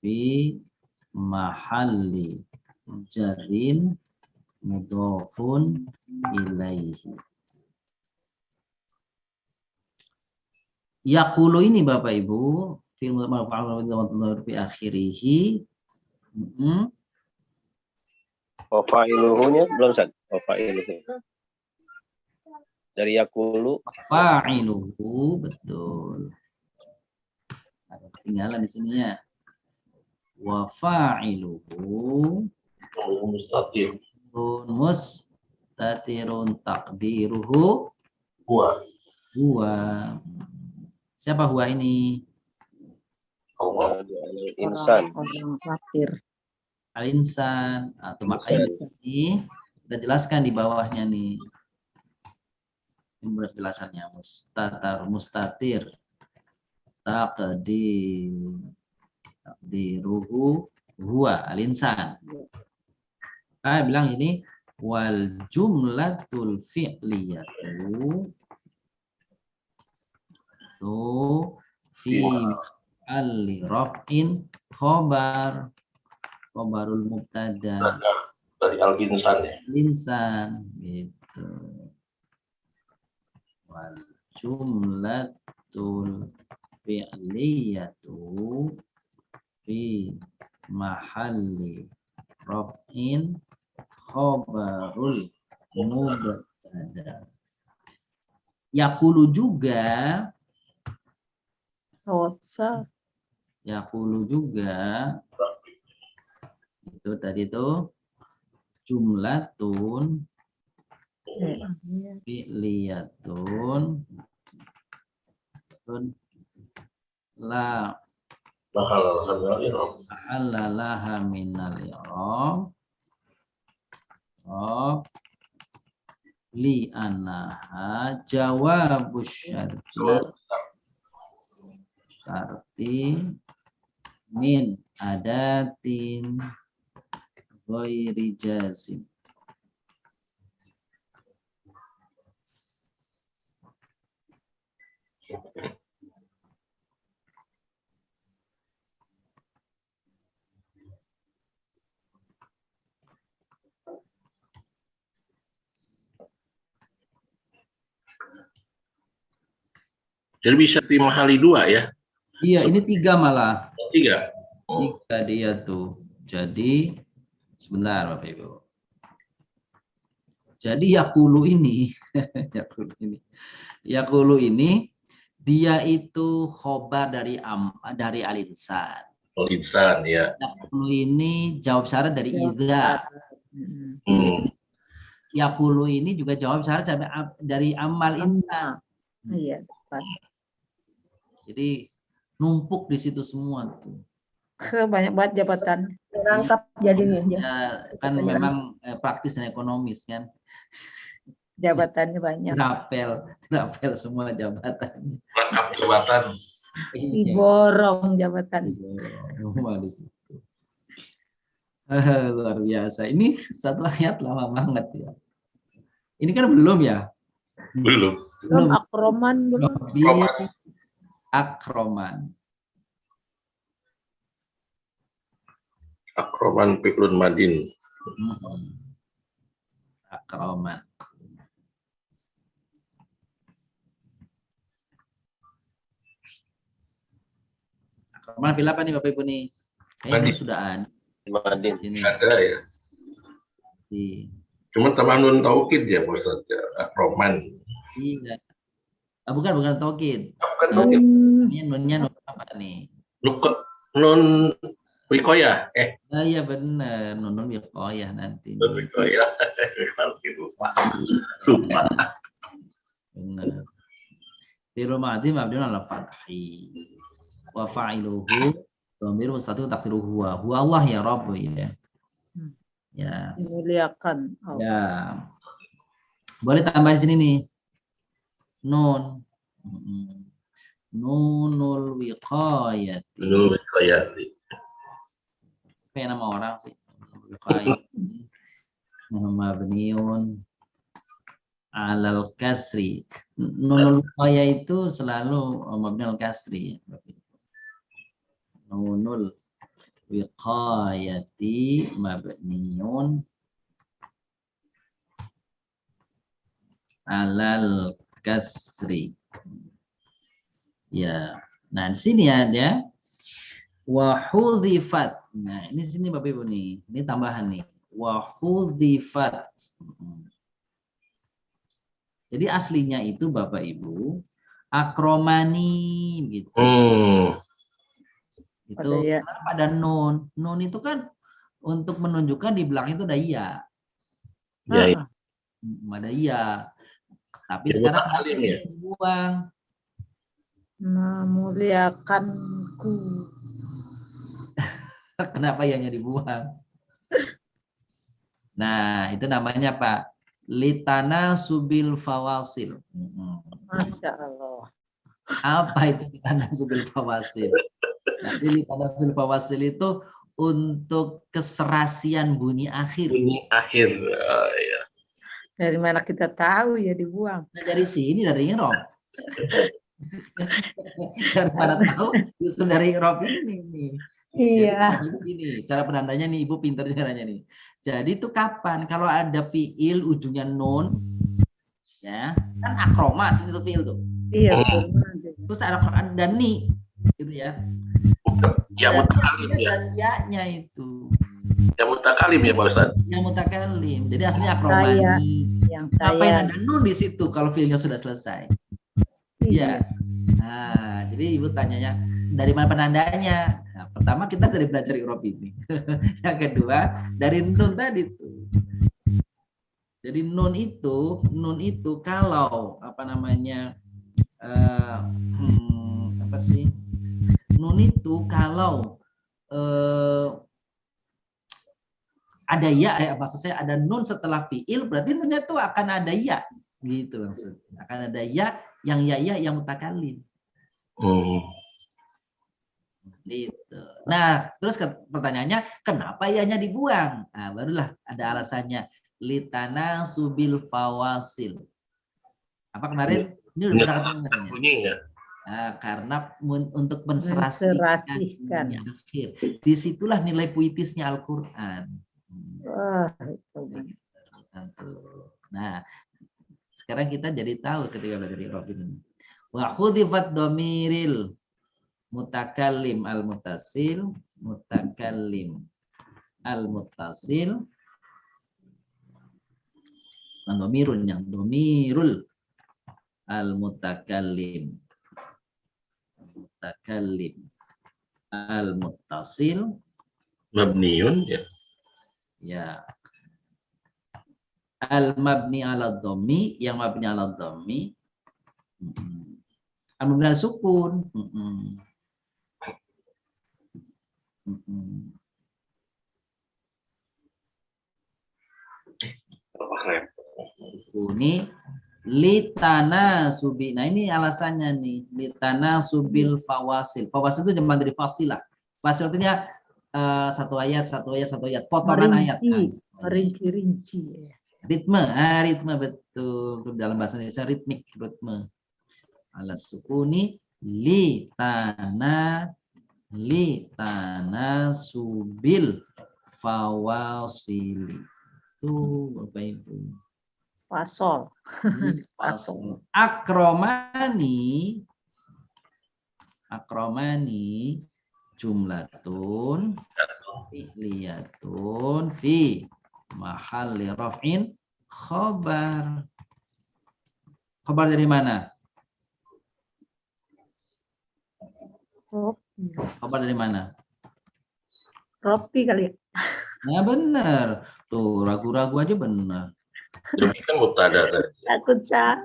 fi mahalli jarrin mudhafun ilaihi. Yaqulu ini Bapak Ibu fil fi akhirih. fa'iluhunya belum Ustaz. Fa'ilu dari yaqulu Fa'iluhu betul. Ada ketinggalan di sininya. Wa fa'iluhu mustatir mustatirun taqdiruhu huwa. Siapa huwa ini? Allah insan. Orang kafir. Al-insan atau makanya ini kita jelaskan di bawahnya nih. Ini penjelasannya mustatir taqdiruhu huwa al-insan. Bilang ini wal jumlatul fi'liyatu fi al raf'in khobarul mubtada Dari al-insan ya. insan gitu. Wal jumlatul fi'liyatu fi mahalli raf'in khobarul mubtada. Yaqulu juga Yaqulu juga itu tadi tuh jumlatun fi'liyatun la mahallalaha minal i'rab li anaha jawabus syarti min adatin ghairi jazim. Jadi bisa dimahali 2 ya? Iya, ini 3 malah. 3. 3 dia tuh. Jadi sebentar Bapak Ibu. Jadi yakulu ini yakulu ini dia itu khobar dari al-insan. Al-insan ya. Yakulu ini jawab syarat dari idza. Yakulu ini juga jawab syarat dari amal insan. Iya. Jadi numpuk di situ semua tuh. Banyak banget jabatan. Rangkap jadinya. Ya, kan memang praktis dan ekonomis kan. Jabatannya banyak. Rapel semua jabatannya. Rangkap jabatan. Diborong jabatan. Semua di situ. Luar biasa. Ini satu ayat lama banget ya. Ini kan belum ya? Belum. Akroman belum. Akroman. Akroman Fi'lun Madin. Akroman. Akroman fil apa nih Bapak Ibu nih? Kayaknya sudah ada. Madin. Sini. Ada ya. Cuma tambah nun taukid ya Pak Ustaz. Akroman. Iya. Bukan taukid. Bukan taukid. Ini nunnya nun apa nih? Nun wikoyah. Iya benar, nun wikoyah nanti. Nun wikoyah. Lupa. Benar. Fi'il madhi mabniun 'ala fathi. Wa fa'iluhu dhamir mustatiru taqdiruhu huwa Allah ya Rabb ya. Ya. Dimuliakan. Ya. Boleh tambah sini nih. Nun. Nunul wiqayati. Nunul wiqayati. Kayak nama orang sih. Wiqayati. Mabniun alal kasri. Nunul wiqayah itu selalu mabniun al kasri. Nunul wiqayati mabniun alal kasri. Ya, nah di sini ada wahudhifat. Nah ini sini Bapak Ibu nih, ini tambahan nih. Wahudhifat. Jadi aslinya itu Bapak Ibu akromani gitu. Itu pada nun. Nun itu kan untuk menunjukkan di belakang itu ada iya. Iya. Ada iya. Tapi sekarang ya dibuang. Memuliakanku. Kenapa ianya dibuang? Nah, itu namanya Pak. Litana subil fawasil. Masya Allah. Apa itu litana subil fawasil? Nanti litana subil fawasil itu untuk keserasian bunyi akhir. Bunyi akhir. Ya. Dari mana kita tahu ya dibuang? Nah, dari sini, dari Irob. Dari mana tahu? Justru dari Irob ini nih. Iya. Ini cara penandanya nih, Ibu pinter caranya nih. Jadi itu kapan? Kalau ada fiil ujungnya nun, ya kan akromas itu fiil tuh. Iya. Terus ada ni, gitu ya. Ya mutakalim ya. Dan ya-nya itu. Ya mutakalim ya Pak Ustaz. Ya mutakalim. Jadi aslinya akromani. Apa yang ada nun di situ kalau fiilnya sudah selesai? Iya. Nah, jadi Ibu tanyanya dari mana penandanya? Nah, pertama kita dari belajar Irob ini. Yang kedua dari nun tadi tuh. Jadi nun itu kalau apa namanya apa sih? Nun itu kalau ada ya, maksud saya ada nun setelah fiil, berarti nunnya itu akan ada ya, gitu maksudnya. Akan ada ya yang mutakallim. Gitu. Nah, terus pertanyaannya, kenapa ya-nya dibuang? Nah, barulah ada alasannya. Litana subil fawasil. Apa kemarin? Ini udah pernah ketemu bunyi ya. Nah, karena untuk menserasikan di akhir. Disitulah nilai puitisnya Al-Quran. Nah, sekarang kita jadi tahu ketika belajar i'rab ini. Wa khudifat dhamiril mutakallim al-muttasil, mutakallim al-muttasil, dhamirun yang dhamirul al-mutakallim, mutakallim al-muttasil, mabniun ya. Ya. Al-mabni ala dhammi, yang mabni ala dhammi. Al-mabni ala sukun. Ini litana subi. Nah, ini alasannya nih. Litana subil fawasil. Fawasil itu jamak dari fasilah. Fasil artinya satu ayat. Potongan ayat. Rinci-rinci. Ritme, ritme betul. Dalam bahasa Indonesia ritmik, ritme. Alas sukuni litana subil fawasili. Itu Bapak Ibu. Fasol. Akromani jumlatun fi'liyatun fi mahalli raf'in khobar. Khobar dari mana? Khobar dari mana? Ropi kali ya. Nah, benar. Tuh, ragu-ragu aja benar. Tapi kan mubtada tadi. Takut sah.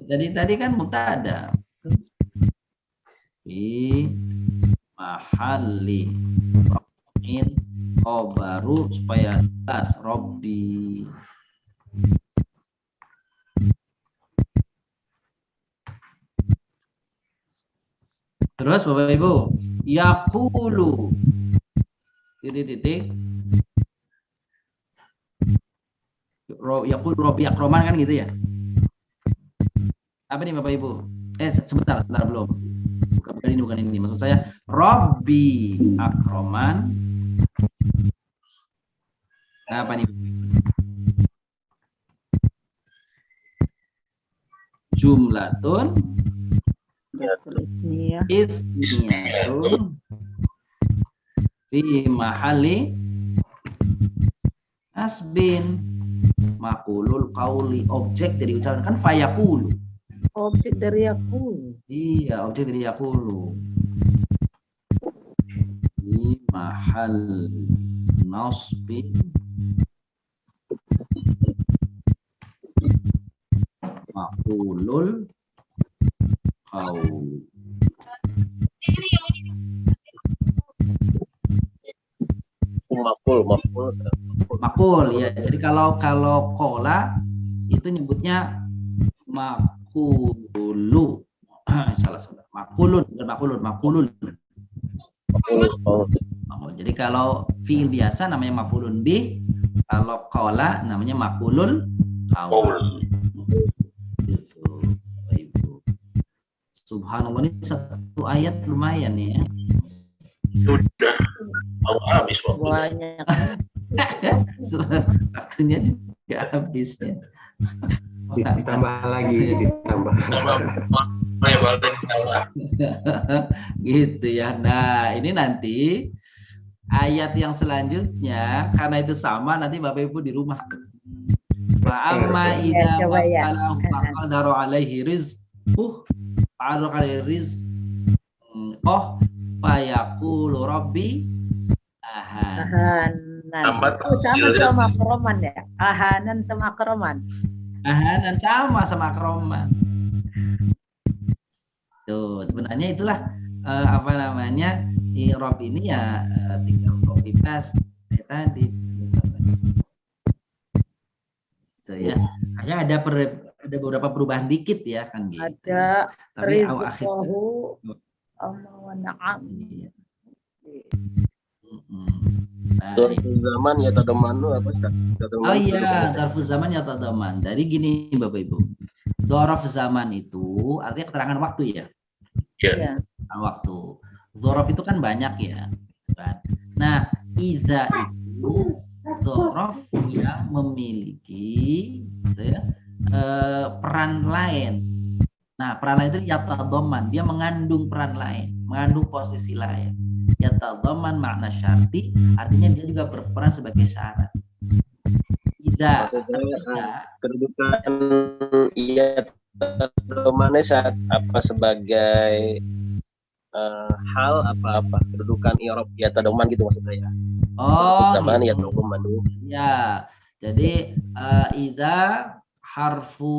Tadi kan mubtada. Fi mahalli raf'in khobaru supaya jelas Robbi. Terus Bapak Ibu, yaqulu titik yaqulu Robbi akroman kan gitu ya? Apa nih Bapak Ibu? Sebentar belum. Bukan ini. Maksud saya Robbi akroman. Nah, apa nih? Jumlatun ismiyatun fi mahalli asbin maqulul qauli, objek dari ucapan kan fayaqulu. Objek dari aku. Iya, objek dari yaqulu. Fi mahal nasbin maqulul qaul. Makul ya. Jadi kalau kola itu nyebutnya makulu. Salah. Makulun, bukan makulun. Jadi kalau fiil biasa namanya makulun bih, kalau kola namanya makulun qaul. Gitu. Ibu. Subhanallah, ini satu ayat lumayan ya. Sudah mau habis Banyak. Waktunya juga habisnya. Ditambah lagi. Gitu ya. Nah, ini nanti ayat yang selanjutnya karena itu sama, nanti Bapak Ibu di rumah. Fa'amma idza qadara alaihi rizquh fa'adha alaihi rizq. Fayaqulu rabbi Ahanan. Sama akroman ya. Ahanan sama akroman. Ahanan sama akroman. Tuh, sebenarnya itulah i'rab ini ya tinggal copy paste kayak tadi. Itu ya. Hanya ada beberapa perubahan dikit ya kan gitu. Ada Tapi akhir rizqahu amma wa na'am. iya. Dorful zaman ya tadamanu apa Ustaz? Oh iya, zarful zaman ya tadaman. Dari gini Bapak Ibu. Dzaraf zaman itu artinya keterangan waktu ya. Ya. Waktu. Dzaraf itu kan banyak ya. Kan? Nah, idza itu dzaraf yang memiliki gitu ya, peran lain. Nah, peran lain itu yatadaman, dia mengandung peran lain, mengandung posisi lain. Yatadaman makna syarti, artinya dia juga berperan sebagai syarat. Idza Kedudukan iya mana saat apa sebagai hal apa kedudukan i'rab ya tadoman gitu maksudnya ya. oh Zaman ya gitu. tadoman Ya, jadi idza harfu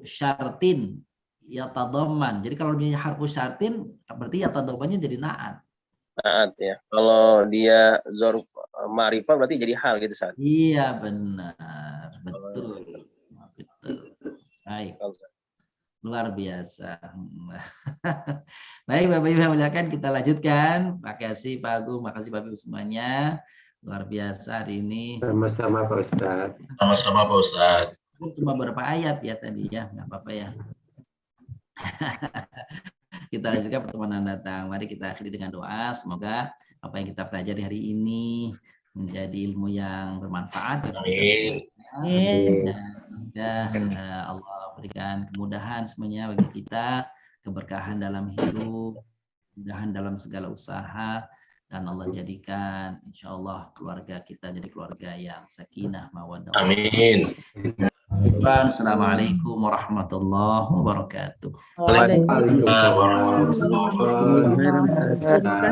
syartin yatadaman. Jadi kalau dia harfu syartin berarti yatadamannya jadi na'at. Naat ya. Kalau dia zorf ma'rifah berarti jadi hal gitu saat. Iya benar, betul. Betul. Baik. Luar biasa. Baik Bapak Ibu yang muliakan, kita lanjutkan. Makasih Pak Agung, makasih Bapak Ibu semuanya. Luar biasa hari ini. Sama-sama Pak Ustadz. Sama-sama Pak Ustadz. Cuma beberapa ayat ya tadi ya, nggak apa-apa ya. Kita lanjutkan pertemuan yang datang. Mari kita akhiri dengan doa. Semoga apa yang kita pelajari hari ini menjadi ilmu yang bermanfaat bagi kita semua. Dan Allah berikan kemudahan semuanya bagi kita, keberkahan dalam hidup, kemudahan dalam segala usaha, dan Allah jadikan insya Allah keluarga kita jadi keluarga yang sakinah mawaddah. Amin. Assalamualaikum warahmatullahi wabarakatuh. Waalaikumsalam warahmatullahi wabarakatuh. Terima kasih.